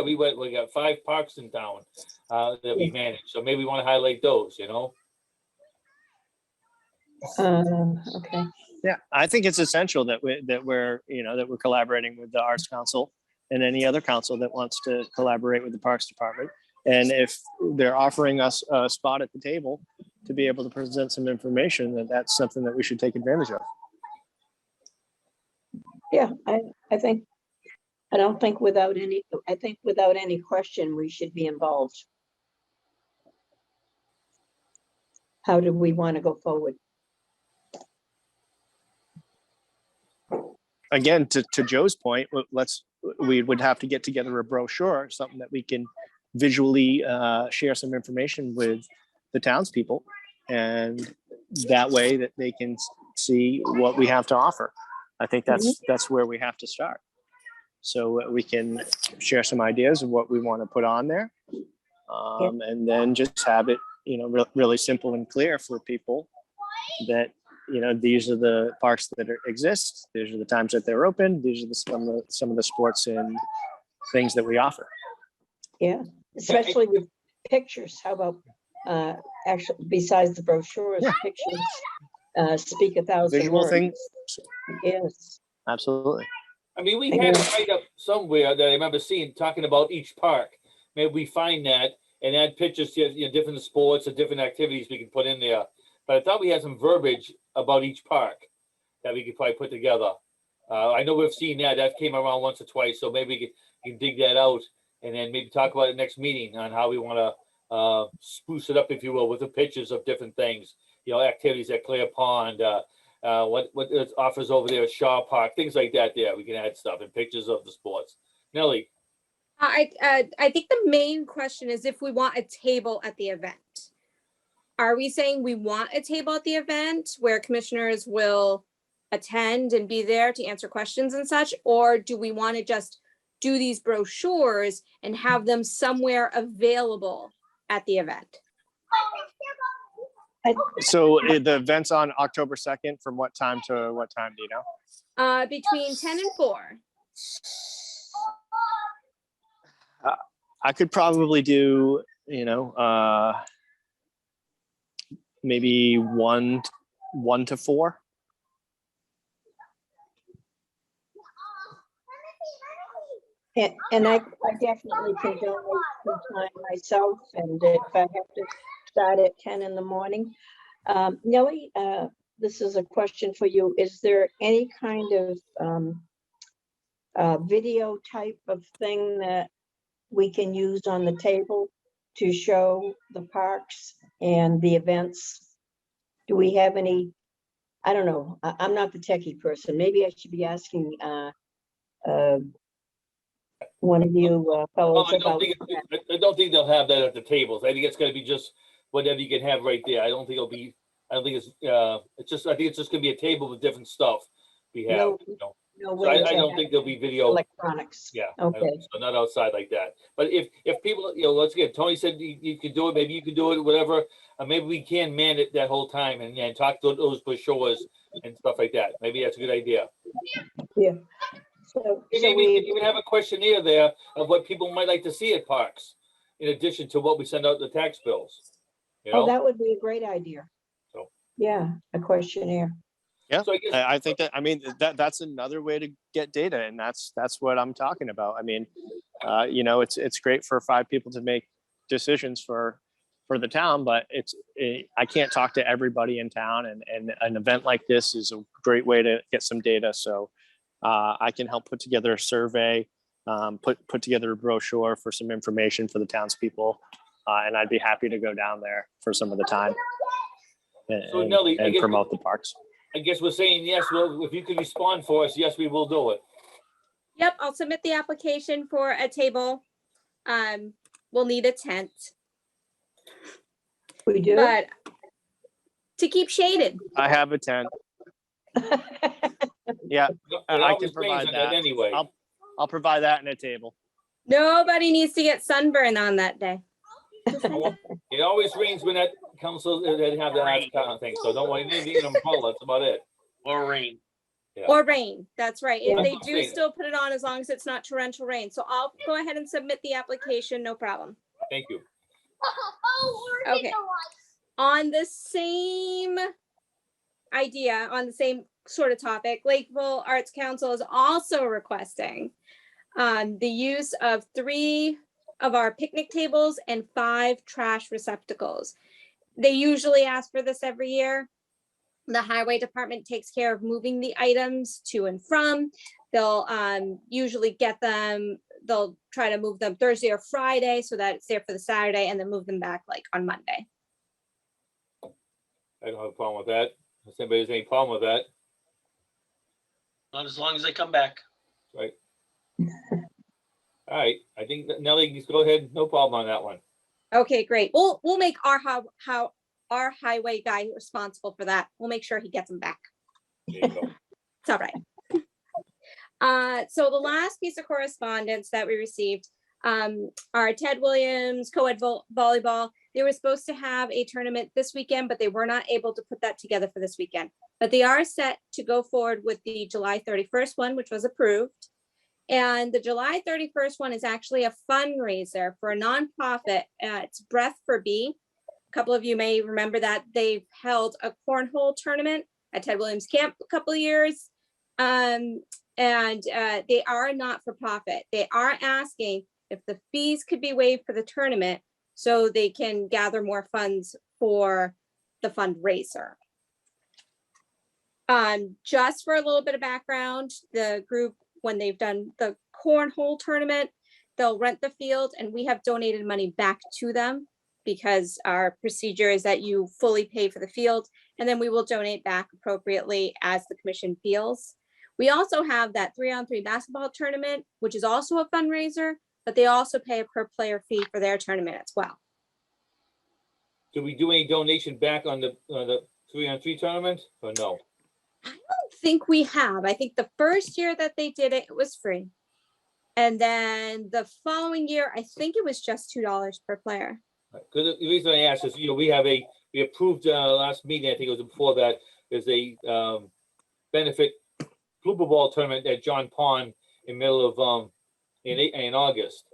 A: we got 5 parks in town that we manage. So maybe we want to highlight those.
D: Okay.
C: Yeah, I think it's essential that we're collaborating with the Arts Council and any other council that wants to collaborate with the Parks Department. And if they're offering us a spot at the table to be able to present some information, that's something that we should take advantage of.
D: Yeah, I think without any question, we should be involved. How do we want to go forward?
C: Again, to Joe's point, we would have to get together a brochure, something that we can visually share some information with the townspeople, and that way that they can see what we have to offer. I think that's where we have to start. So we can share some ideas of what we want to put on there, and then just have it, really simple and clear for people that, these are the parks that exist. These are the times that they're open. These are some of the sports and things that we offer.
D: Yeah, especially with pictures. How about actually, besides the brochures, pictures speak 1,000
C: Visual
D: words.
C: things.
D: Yes.
C: Absolutely.
A: I mean, we had it right up somewhere that I remember seeing talking about each park. Maybe we find that and add pictures to different sports or different activities we can put in there. But I thought we had some verbiage about each park that we could probably put together. I know we've seen that. That came around once or twice. So maybe we can dig that out and then maybe talk about it next meeting on how we want to spruce it up, if you will, with the pictures of different things, activities at Clear Pond, what it offers over there at Shaw Park, things like that. There, we can add stuff and pictures of the sports. Nellie.
B: I think the main question is if we want a table at the event. are we saying we want a table at the event where commissioners will attend and be there to answer questions and such? Or do we want to just do these brochures and have them somewhere available at the event?
C: So the event's on October 2nd, from what time to what time, do you know?
B: Between 10 and 4.
C: I could probably do, maybe 1 to 4.
D: And I definitely can donate some time myself, and if I have to start at 10 in the morning. Nellie, this is a question for you. Is there any kind of video type of thing that we can use on the table to show the parks and the events? Do we have any? I don't know. I'm not the techie person. Maybe I should be asking one of you fellows
A: I
D: about
A: don't think they'll have that at the tables. I think it's gonna be just whatever you can have right there. I don't think I think it's just gonna be a table with different stuff we have,
D: No,
A: So
D: no way.
A: I
D: to
A: don't
D: have
A: think there'll be video.
D: electronics.
A: Yeah. I don't
D: Okay.
A: think so, not outside like that. But if people, let's get, Tony said you could do it, maybe you could do it, whatever. Maybe we can man it that whole time and talk to those brochures and stuff like that. Maybe that's a good idea.
D: Yeah. So
A: Maybe we can
D: we,
A: even have a questionnaire there of what people might like to see at parks, in addition to what we send out the tax bills.
D: oh, that would be a great idea.
A: So.
D: Yeah, a questionnaire.
C: Yeah,
A: So I guess,
C: I think that's another way to get data, and that's what I'm talking about. I mean, it's great for 5 people to make decisions for the town, but I can't talk to everybody in town, and an event like this is a great way to get some data. So I can help put together a survey, put together a brochure for some information for the townspeople, and I'd be happy to go down there for some of the time
A: So, Nellie, I
C: and
A: guess-
C: promote the parks.
A: I guess we're saying yes. Well, if you could respond for us, yes, we will do it.
B: Yep, I'll submit the application for a table. We'll need a tent,
D: We do?
B: but to keep shaded.
C: I have a tent. Yeah,
A: It
C: I
A: always
C: can
A: rains
C: provide
A: on
C: that.
A: anyway.
C: I'll provide that in a table.
B: Nobody needs to get sunburn on that day.
A: It always rains when that council, they have that kind of thing. So don't worry, you need an umbrella. That's about it.
E: Or rain.
B: Or rain, that's right. If
D: Yeah.
B: they do still put it on, as long as it's not torrential rain. So I'll go ahead and submit the application, no problem.
A: Thank you.
B: Okay. On the same idea, on the same sort of topic, Lakeville Arts Council is also requesting the use of 3 of our picnic tables and 5 trash receptacles. They usually ask for this every year. The highway department takes care of moving the items to and from. They'll usually get them, they'll try to move them Thursday or Friday so that it's there for the Saturday, and then move them back like on Monday.
A: I don't have a problem with that. If anybody has any problem with that,
E: Not as long as they come back.
A: right? All right, I think that Nellie, just go ahead. No problem on that one.
B: Okay, great. We'll make our our highway guy responsible for that. We'll make sure he gets them back.
A: There you go.
B: It's all right. So the last piece of correspondence that we received, our Ted Williams co-ed volleyball, they were supposed to have a tournament this weekend, but they were not able to put that together for this weekend. But they are set to go forward with the July 31st one, which was approved. And the July 31st one is actually a fundraiser for a nonprofit. It's Breath for Bee. A couple of you may remember that they've held a cornhole tournament at Ted Williams Camp a couple of years. And they are not for profit. They are asking if the fees could be waived for the tournament so they can gather more funds for the fundraiser. Just for a little bit of background, the group, when they've done the cornhole tournament, they'll rent the field, and we have donated money back to them because our procedure is that you fully pay for the field, and then we will donate back appropriately as the commission feels. We also have that 3-on-3 basketball tournament, which is also a fundraiser, but they also pay a per player fee for their tournament as well.
A: do we do any donation back on the 3-on-3 tournament or no?
B: I don't think we have. I think the first year that they did it, it was free. And then the following year, I think it was just $2 per player.
A: Because the reason I asked is, we approved last meeting, I think it was before that, there's a benefit blooper ball tournament at John Pond in middle of in August.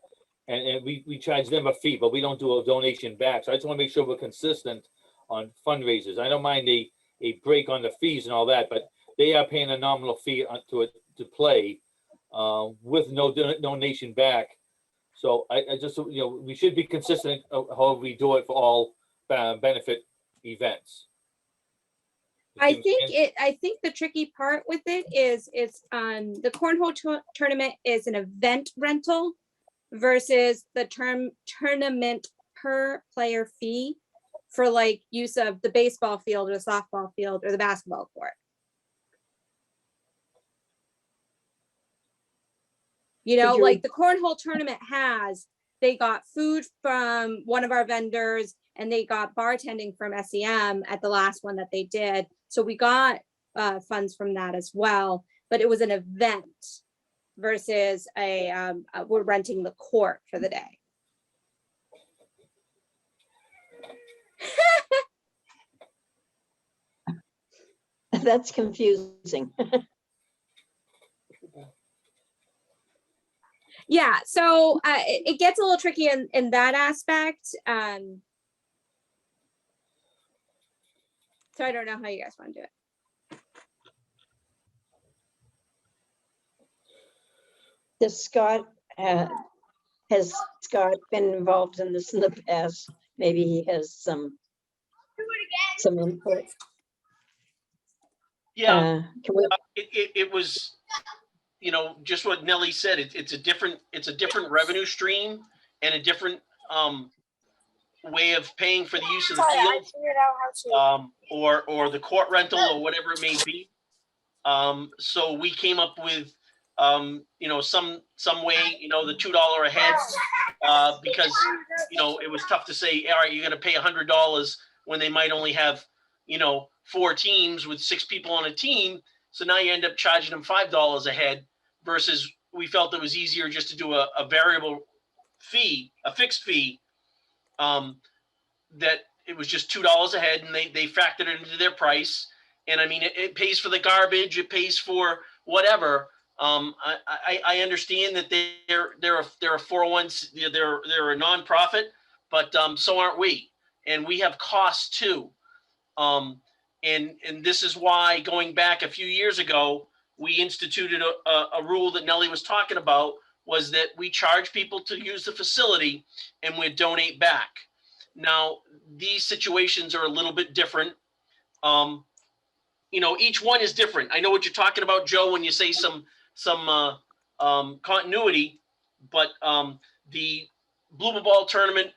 A: And we charge them a fee, but we don't do a donation back. So I just want to make sure we're consistent on fundraisers. I don't mind a break on the fees and all that, but they are paying a nominal fee to play with no donation back. So I just, we should be consistent how we do it for all benefit events.
B: I think the tricky part with it is the cornhole tournament is an event rental versus the tournament per player fee for like use of the baseball field or the softball field or the basketball court. Like the cornhole tournament they got food from one of our vendors and they got bartending from SEM at the last one that they did. So we got funds from that as well, but it was an event versus we're renting the court for the day.
D: That's confusing.
B: Yeah, so it gets a little tricky in that aspect. So I don't know how you guys want to do it.
D: Has Scott been involved in this in the past? Maybe he has some input.
E: Yeah,
D: Can we?
E: it was, just what Nellie said. It's a different revenue stream and a different way of paying for the use of the field, or the court rental or whatever it may be. So we came up with some way, the $2 a head, because it was tough to say, all right, you're going to pay $100 when they might only have 4 teams with 6 people on a team. So now you end up charging them $5 a head, versus we felt it was easier just to do a variable fee, a fixed fee, that it was just $2 a head, and they factored it into their price. And I mean, it pays for the garbage, it pays for whatever. I understand that they're a 401, they're a nonprofit, but so aren't we, and we have costs too. And this is why, going back a few years ago, we instituted a rule that Nellie was talking about, was that we charge people to use the facility and we donate back. Now, these situations are a little bit different. Each one is different. I know what you're talking about, Joe, when you say some continuity, but the blooper ball tournament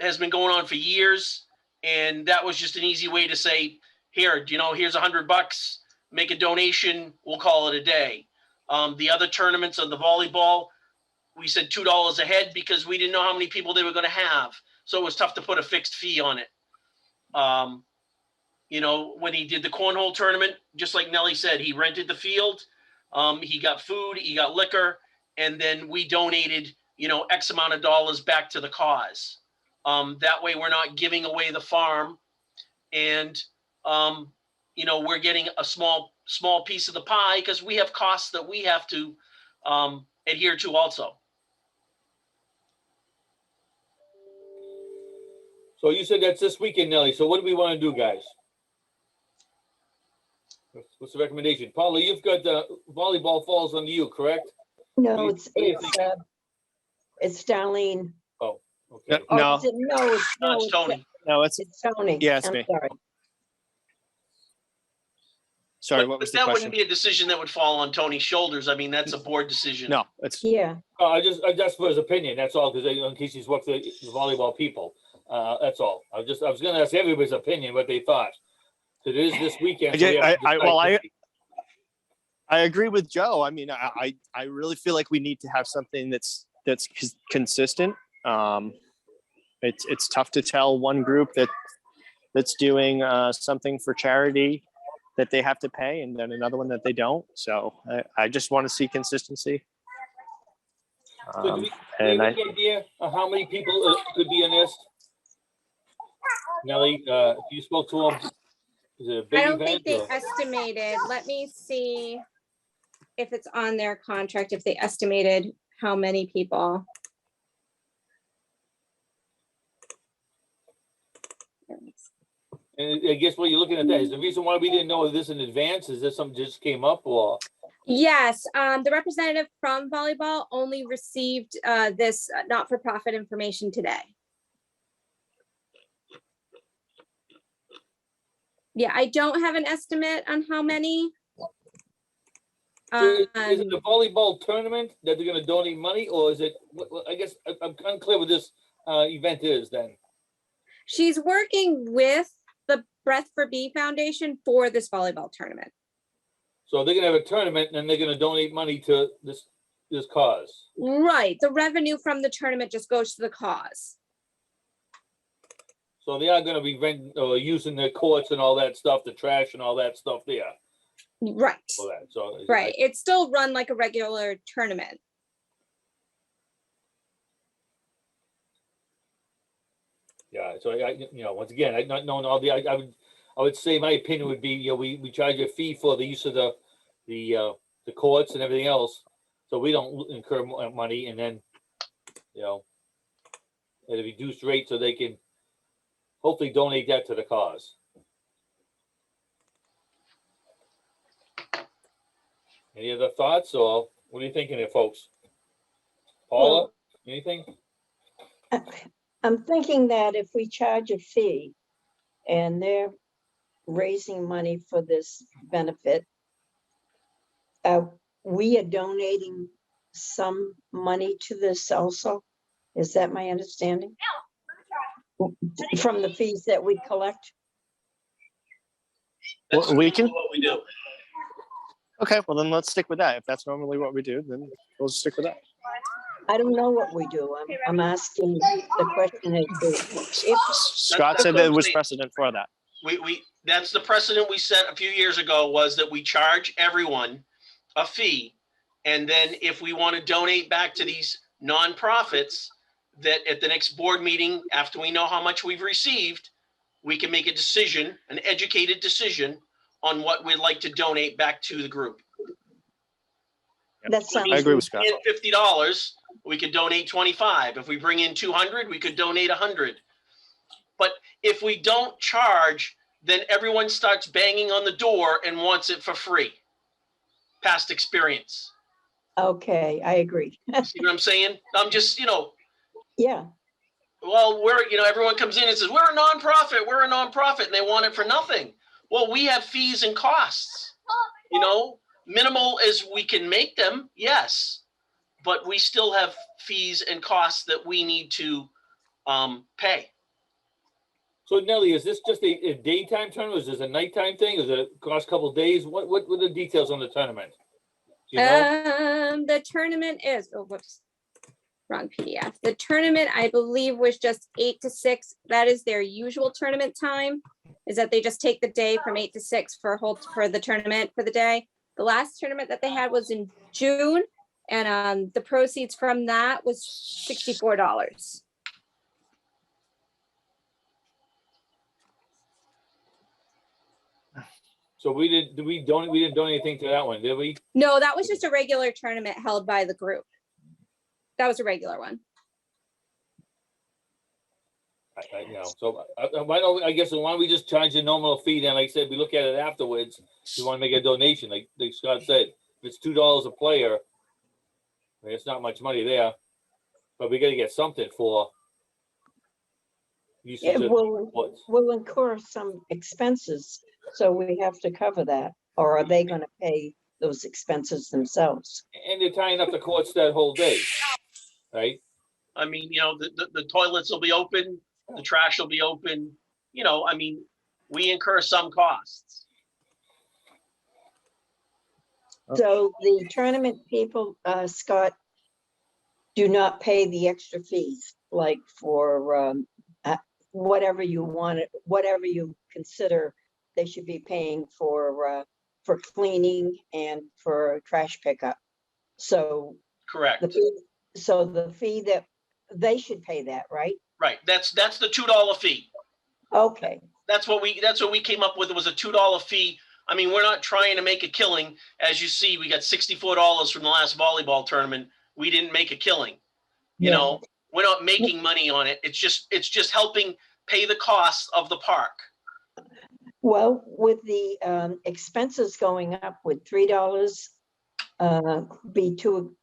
E: has been going on for years, and that was just an easy way to say, here's $100, make a donation, we'll call it a day. The other tournaments of the volleyball, we said $2 a head because we didn't know how many people they were going to have, so it was tough to put a fixed fee on it. When he did the cornhole tournament, just like Nellie said, he rented the field, he got food, he got liquor, and then we donated, X amount of dollars back to the cause. That way we're not giving away the farm, and, we're getting a small piece of the pie because we have costs that we have to adhere to also.
A: So you said that's this weekend, Nelly. So what do we want to do, guys? What's the recommendation? Paula, you've got the volleyball falls on you, correct?
D: No,
A: What do you think?
D: it's Darlene.
A: Oh, okay.
C: No,
E: It's Tony.
C: no, it's
D: Tony.
C: Yeah, it's
D: I'm
C: me.
D: sorry.
C: sorry.
E: But
C: What was the
E: that
C: question?
E: wouldn't be a decision that would fall on Tony's shoulders. I mean, that's a board decision.
C: No, it's
D: Yeah,
A: I just for his opinion. That's all, because in case he's worked the volleyball people. That's all. I was going to ask everybody's opinion what they thought. So it is this weekend. so we have to decide.
C: I agree with Joe. I mean, I really feel like we need to have something that's consistent. it's tough to tell one group that's doing something for charity that they have to pay, and then another one that they don't. So I just want to see consistency.
A: So do we
C: And
A: have any idea of how many people could be in this? Nellie, if you spoke to them, is it a
B: I
A: big
B: don't think
A: event?
B: they
A: or-
B: estimated. Let me see if it's on their contract, if they estimated how many people.
A: And I guess what you're looking at that is the reason why we didn't know this in advance. Is this something just came up or?
B: Yes, the representative from Volleyball only received this not-for-profit information today. Yeah, I don't have an estimate on how many.
A: So is it
B: Um,
A: the volleyball tournament that they're gonna donate money, or is it, I guess, I'm unclear what this event is then.
B: She's working with the Breath for Bee Foundation for this volleyball tournament.
A: So they're gonna have a tournament and then they're gonna donate money to this cause.
B: Right, the revenue from the tournament just goes to the cause.
A: So they are gonna be renting or using the courts and all that stuff, the trash and all that stuff there.
B: Right,
A: For that, so.
B: right. It's still run like a regular tournament.
A: Yeah, so once again, I not knowing all the, I would say my opinion would be, we charge a fee for the use of the courts and everything else. So we don't incur money and then, at a reduced rate so they can hopefully donate that to the cause. Any other thoughts or what are you thinking there, folks? Paula,
D: Well-
A: anything?
D: I'm thinking that if we charge a fee and they're raising money for this benefit, we are donating some money to this also. Is that my understanding? From the fees that we collect?
E: That's
C: Well, we can-
E: what we do.
C: Okay, well then let's stick with that. If that's normally what we do, then we'll stick with that.
D: I don't know what we do. I'm asking the question is, if
C: Scott
E: that's
C: said
E: what
C: there
E: I'm
C: was
E: saying.
C: precedent for that.
E: That's the precedent we set a few years ago, was that we charge everyone a fee. And then if we want to donate back to these nonprofits, that at the next board meeting, after we know how much we've received, we can make a decision, an educated decision on what we'd like to donate back to the group.
D: that sounds.
C: I agree with Scott.
E: In $50, we could donate 25. If we bring in 200, we could donate 100. But if we don't charge, then everyone starts banging on the door and wants it for free. Past experience.
D: Okay, I agree.
E: See what I'm saying? I'm just,
D: Yeah,
E: well, everyone comes in and says, we're a nonprofit, and they want it for nothing. Well, we have fees and costs, minimal as we can make them, yes, but we still have fees and costs that we need to pay.
A: So Nellie, is this just a daytime tournament? Is this a nighttime thing? Is it cost a couple of days? What are the details on the tournament? Do you know?
B: The tournament is, whoops, wrong PDF. The tournament, I believe, was just 8 to 6. That is their usual tournament time, is that they just take the day from 8 to 6 for the tournament for the day. The last tournament that they had was in June, and the proceeds from that was $64.
A: So we didn't donate anything to that one, did we?
B: No, that was just a regular tournament held by the group. That was a regular one.
A: Why don't I guess why don't we just charge the normal fee? Then, like I said, we look at it afterwards. If you want to make a donation, like Scott said, if it's $2 a player, it's not much money there, but we got to get something for.
D: it will incur some expenses, so we have to cover that. Or are they gonna pay those expenses themselves?
A: And they're tying up the courts that whole day, right?
E: I mean, the toilets will be open, the trash will be open, we incur some costs.
D: So the tournament people, Scott, do not pay the extra fees. like for whatever you want, whatever you consider they should be paying for cleaning and for trash pickup. So
E: Correct.
D: the fee that they should pay that, right?
E: Right. That's the $2 fee.
D: Okay,
E: That's what we came up with. It was a $2 fee. I mean, we're not trying to make a killing. As you see, we got $64 from the last volleyball tournament. We didn't make a killing. You
D: Yeah.
E: know, we're not making money on it. It's just helping pay the costs of the park.
D: well, with the expenses going up, would $3 be too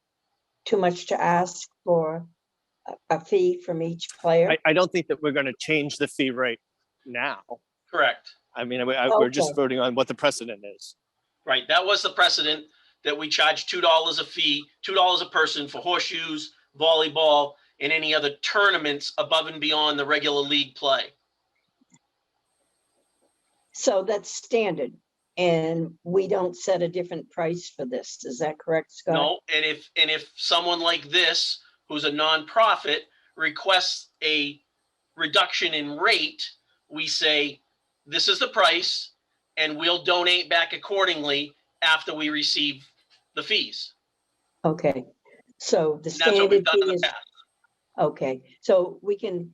D: much to ask for a fee from each player?
C: I don't think that we're going to change the fee rate now.
E: Correct.
C: I mean, we're just
D: Okay.
C: voting on what the precedent is.
E: Right. That was the precedent, that we charge $2 a fee, $2 a person for horseshoes, volleyball, and any other tournaments above and beyond the regular league play.
D: So that's standard, and we don't set a different price for this. Is that correct, Scott?
E: No, and if someone like this, who's a nonprofit, requests a reduction in rate, we say, this is the price, and we'll donate back accordingly after we receive the fees.
D: Okay, so the
E: And that's what we've
D: standard
E: done in
D: fee
E: the
D: is,
E: past.
D: okay, so we can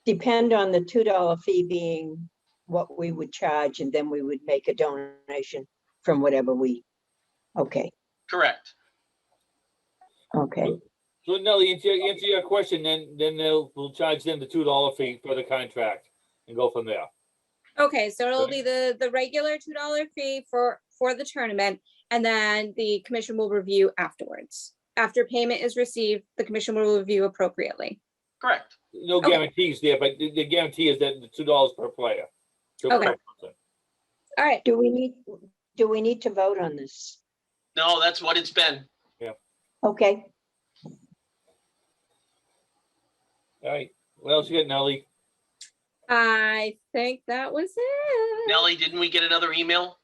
D: depend on the $2 fee being what we would charge, and then we would make a donation from whatever we, okay,
E: Correct.
D: okay.
A: So Nelly, answer your question, then we'll charge them the $2 fee for the contract and go from there.
B: Okay, so it'll
A: Okay.
B: be the regular $2 fee for the tournament, and then the commission will review afterwards. After payment is received, the commission will review appropriately.
E: Correct.
A: No
B: Okay.
A: guarantees there, but the guarantee is that the $2 per player. per
B: Okay.
A: person.
B: All right,
D: Do we need to vote on this?
E: No, that's what it's been.
D: Okay,
A: All right, what else you got, Nelly?
B: I think that was it.
E: Nelly, didn't we get another email?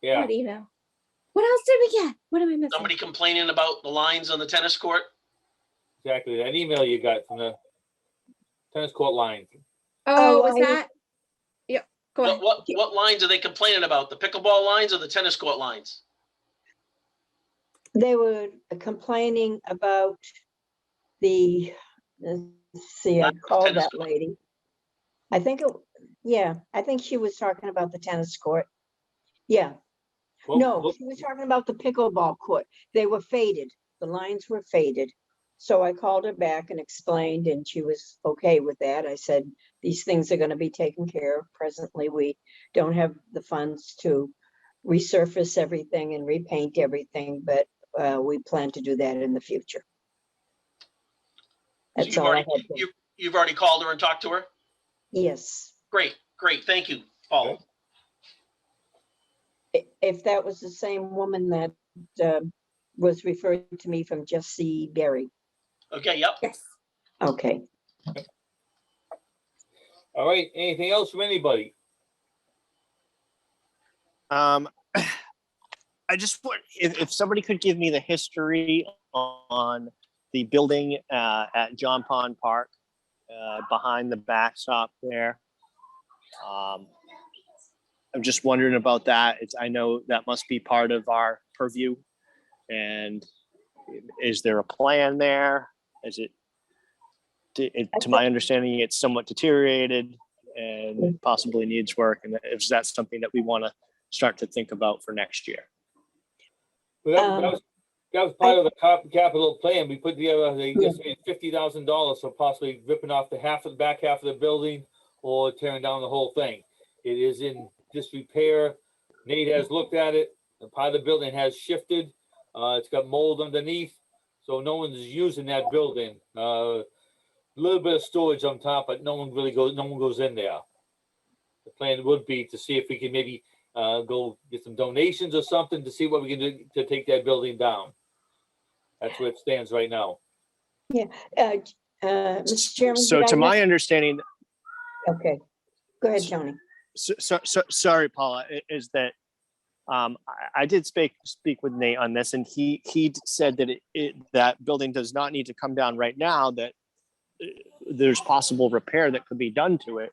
A: Yeah,
B: What email? What else did we get? What am I missing?
E: Somebody complaining about the lines on the tennis court?
A: exactly, that email you got from the tennis court line.
B: Oh,
D: Oh,
B: was
D: I-
B: that? Yep, go ahead.
E: What lines are they complaining about? The pickleball lines or the tennis court lines?
D: they were complaining about the, let's see, I
E: Lack of
D: called
E: tennis
D: that
E: court.
D: lady. I think, I think she was talking about the tennis court. Yeah,
A: Well,
D: no,
A: well,
D: she was talking about the pickleball court. They were faded. The lines were faded. So I called her back and explained, and she was okay with that. I said, these things are gonna be taken care of. Presently, we don't have the funds to resurface everything and repaint everything, but we plan to do that in the future.
E: So
D: That's all I had. to-
E: you've already called her and talked to her?
D: Yes,
E: Great, thank you, Paul.
D: if that was the same woman that was referred to me from Jesse Berry.
E: Okay, yep.
B: Yes.
D: Okay.
A: all right, anything else from anybody?
C: I just want, if somebody could give me the history on the building at John Pond Park, behind the backstop there. I'm just wondering about that. I know that must be part of our purview. And is there a plan there? Is it, to my understanding, it's somewhat deteriorated and possibly needs work. And is that something that we want to start to think about for next year?
A: Well, that was part of the capital plan. We put together, they estimated $50,000 for possibly ripping off the back half of the building or tearing down the whole thing. It is in disrepair. Nate has looked at it. And part of the building has shifted. It's got mold underneath, so no one's using that building. A little bit of storage on top, but no one goes in there. The plan would be to see if we can maybe go get some donations or something to see what we can do to take that building down. That's where it stands right now.
D: Mr. Chairman.
C: So
D: did I
C: to my
D: miss-
C: understanding,
D: Okay, go ahead, Tony.
C: so sorry, Paula, is that I did speak with Nate on this, and he said that that building does not need to come down right now, that there's possible repair that could be done to it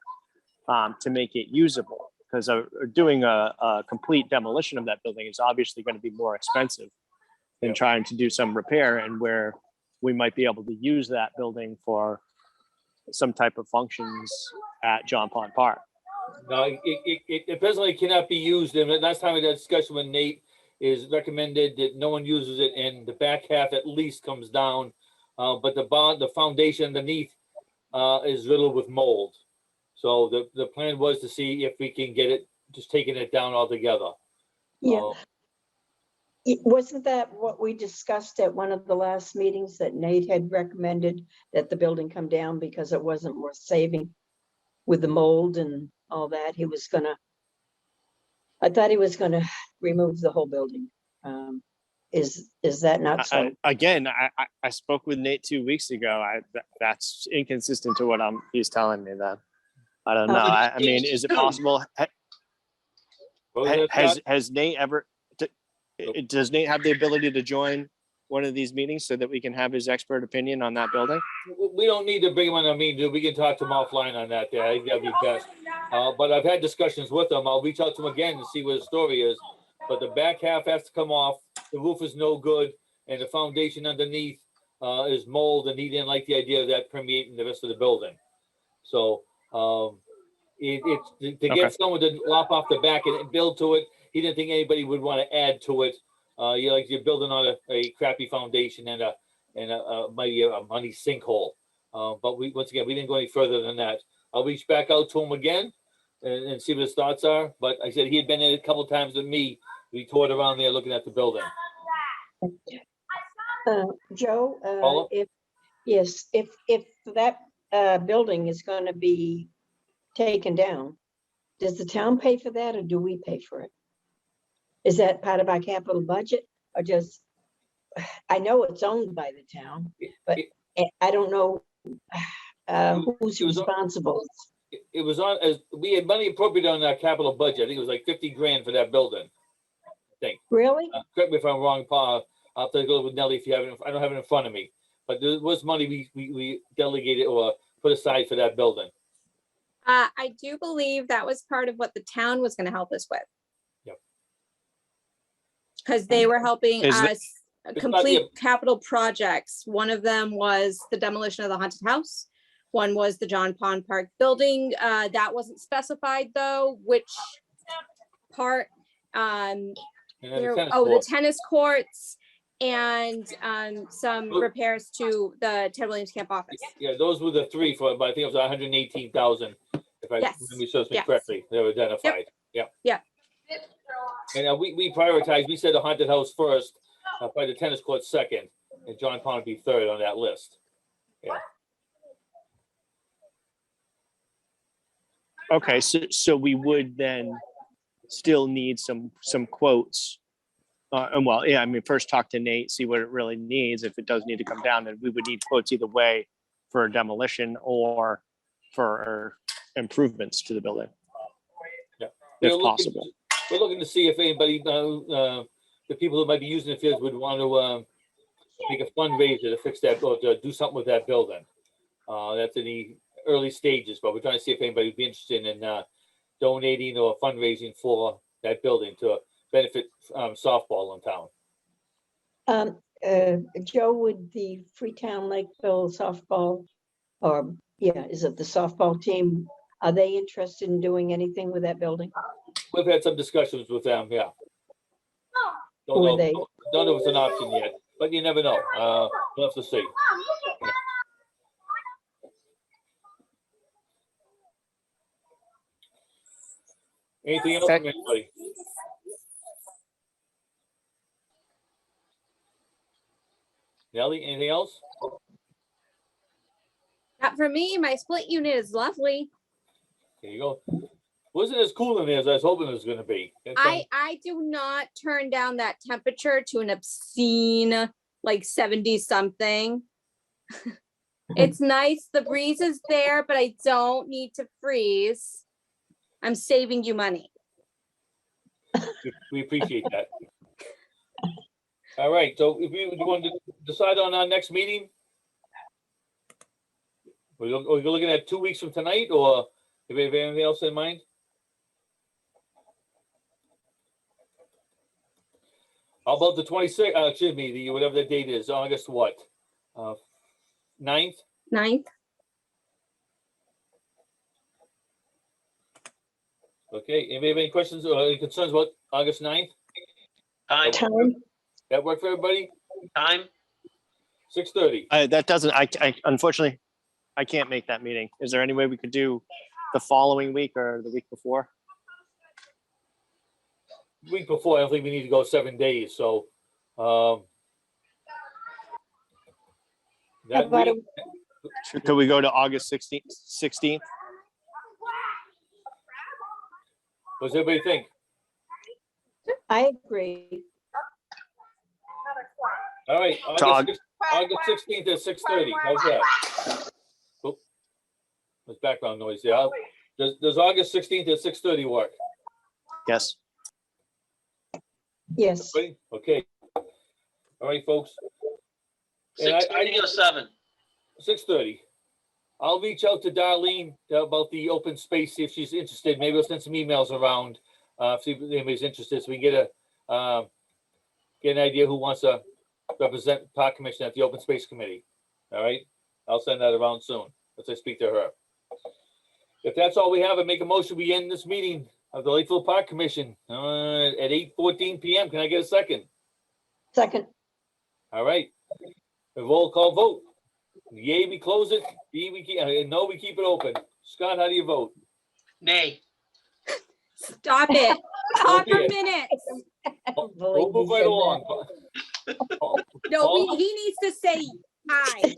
C: to make it usable. Because doing a complete demolition of that building is obviously going to be more expensive than trying to do some repair, and where we might be able to use that building for some type of functions at John Pond Park.
A: No, it presently cannot be used. And last time we had a discussion with Nate, is recommended that no one uses it, and the back half at least comes down. But the foundation underneath is riddled with mold. So the plan was to see if we can get it, just taking it down altogether.
D: Yeah. Wasn't that what we discussed at one of the last meetings, that Nate had recommended that the building come down because it wasn't worth saving with the mold and all that? I thought he was gonna remove the whole building. Is that not so?
C: I spoke with Nate 2 weeks ago. That's inconsistent to what he's telling me then. I don't know. I mean, is it possible? Has Nate ever, does Nate have the ability to join one of these meetings so that we can have his expert opinion on that building?
A: We don't need to bring him on a meeting. We can talk to him offline on that. I think that'd be best. But I've had discussions with him. I'll reach out to him again and see what the story is. But the back half has to come off. The roof is no good, and the foundation underneath is mold, and he didn't like the idea of that permeating the rest of the building. So to get someone to lop off the back and build to it, he didn't think anybody would want to add to it. You're building on a crappy foundation and maybe a money sinkhole. But once again, we didn't go any further than that. I'll reach back out to him again and see what his thoughts are. But I said he had been in a couple of times with me. We toured around there looking at the building.
D: Joe, if that building is going to be taken down, does the town pay for that, or do we pay for it? Is that part of our capital budget, or just, I know it's owned by the town, but I don't know who's responsible.
A: It was on, as we had money appropriated on our capital budget. I think it was like 50 grand for that building. I think. Really? Correct me if I'm wrong, Paul. I'll have to go with Nellie if you have it. I don't have it in front of me, but there was money we delegated or put aside for that building.
B: I do believe that was part of what the town was going to help us with.
A: Yep.
B: Because they were helping us complete capital projects. One of them was the demolition of the haunted house. One was the John Pond Park building. That wasn't specified though, which part. The tennis courts and some repairs to the Ted Williams Camp office.
A: Yeah, those were the three for, but I think it was 118,000. If I remember correctly, they were identified. Yeah. And we prioritized. We said the haunted house first, by the tennis court second, and John Pond would be third on that list. Yeah.
C: Okay, so we would then still need some quotes. First talk to Nate, see what it really needs. If it does need to come down, then we would need quotes either way for demolition or for improvements to the building.
A: Yeah,
C: if possible.
A: We're looking to see if anybody, the people who might be using the fields would want to make a fundraiser to fix that, or to do something with that building. That's in the early stages, but we're trying to see if anybody would be interested in donating or fundraising for that building to benefit softball in town.
D: Joe, would the Freetown Lakeville softball, is it the softball team? Are they interested in doing anything with that building?
A: We've had some discussions with them. Yeah. Don't know if it's an option yet, but you never know. We'll have to see. Anything else from anybody? Nellie, anything else?
B: Not for me. My split unit is lovely.
A: There you go. Wasn't as cool in there as I was hoping it was going to be.
B: I do not turn down that temperature to an obscene, like 70 something. It's nice. The breeze is there, but I don't need to freeze. I'm saving you money.
A: We appreciate that. All right. So if you want to decide on our next meeting, We're looking at 2 weeks from tonight, or do we have anything else in mind? How about the 26th, excuse me, the, whatever the date is, August what? 9th?
B: 9th.
A: Okay, anybody have any questions or any concerns about August 9th?
E: Time,
D: Time,
A: That work for everybody?
E: time.
A: 6:30.
C: That doesn't, I unfortunately, I can't make that meeting. Is there any way we could do the following week or the week before?
A: Week before, I don't think we need to go 7 days, so,
D: how
A: that
D: about
A: week,
C: Could we go to August 16th?
A: what does everybody think?
D: I agree.
A: All right,
C: Aug-
A: August 16th at 6:30, how's that? Oh, there's background noise there. Does August 16th at 6:30 work?
C: Yes.
D: Yes,
A: Everybody? Okay. All right, folks. And
E: 6:30 or 7?
A: 6:30. I'll reach out to Darlene about the open space, see if she's interested. Maybe we'll send some emails around, see if anybody's interested, so we can get an idea who wants to represent Park Commission at the Open Space Committee. All right? I'll send that around soon, as I speak to her. If that's all we have, I make a motion, we end this meeting of the Lakeville Park Commission at 8:14 PM. Can I get a second?
D: second,
A: All right. A roll call vote. Yay, we close it. B, we keep, no, we keep it open. Scott, how do you vote?
E: Nay.
B: Stop it. Talk for
A: Okay.
B: minutes.
A: We'll move right along.
B: No, he needs to say aye.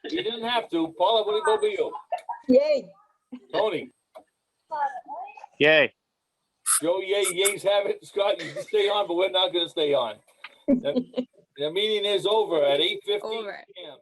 A: You didn't have to. Paula, what about you?
D: yay,
A: Tony,
C: Yay.
A: Joe, yay, yays have it. Scott, you can stay on, but we're not gonna stay on. The meeting is over at 8:15
B: Over.
A: PM.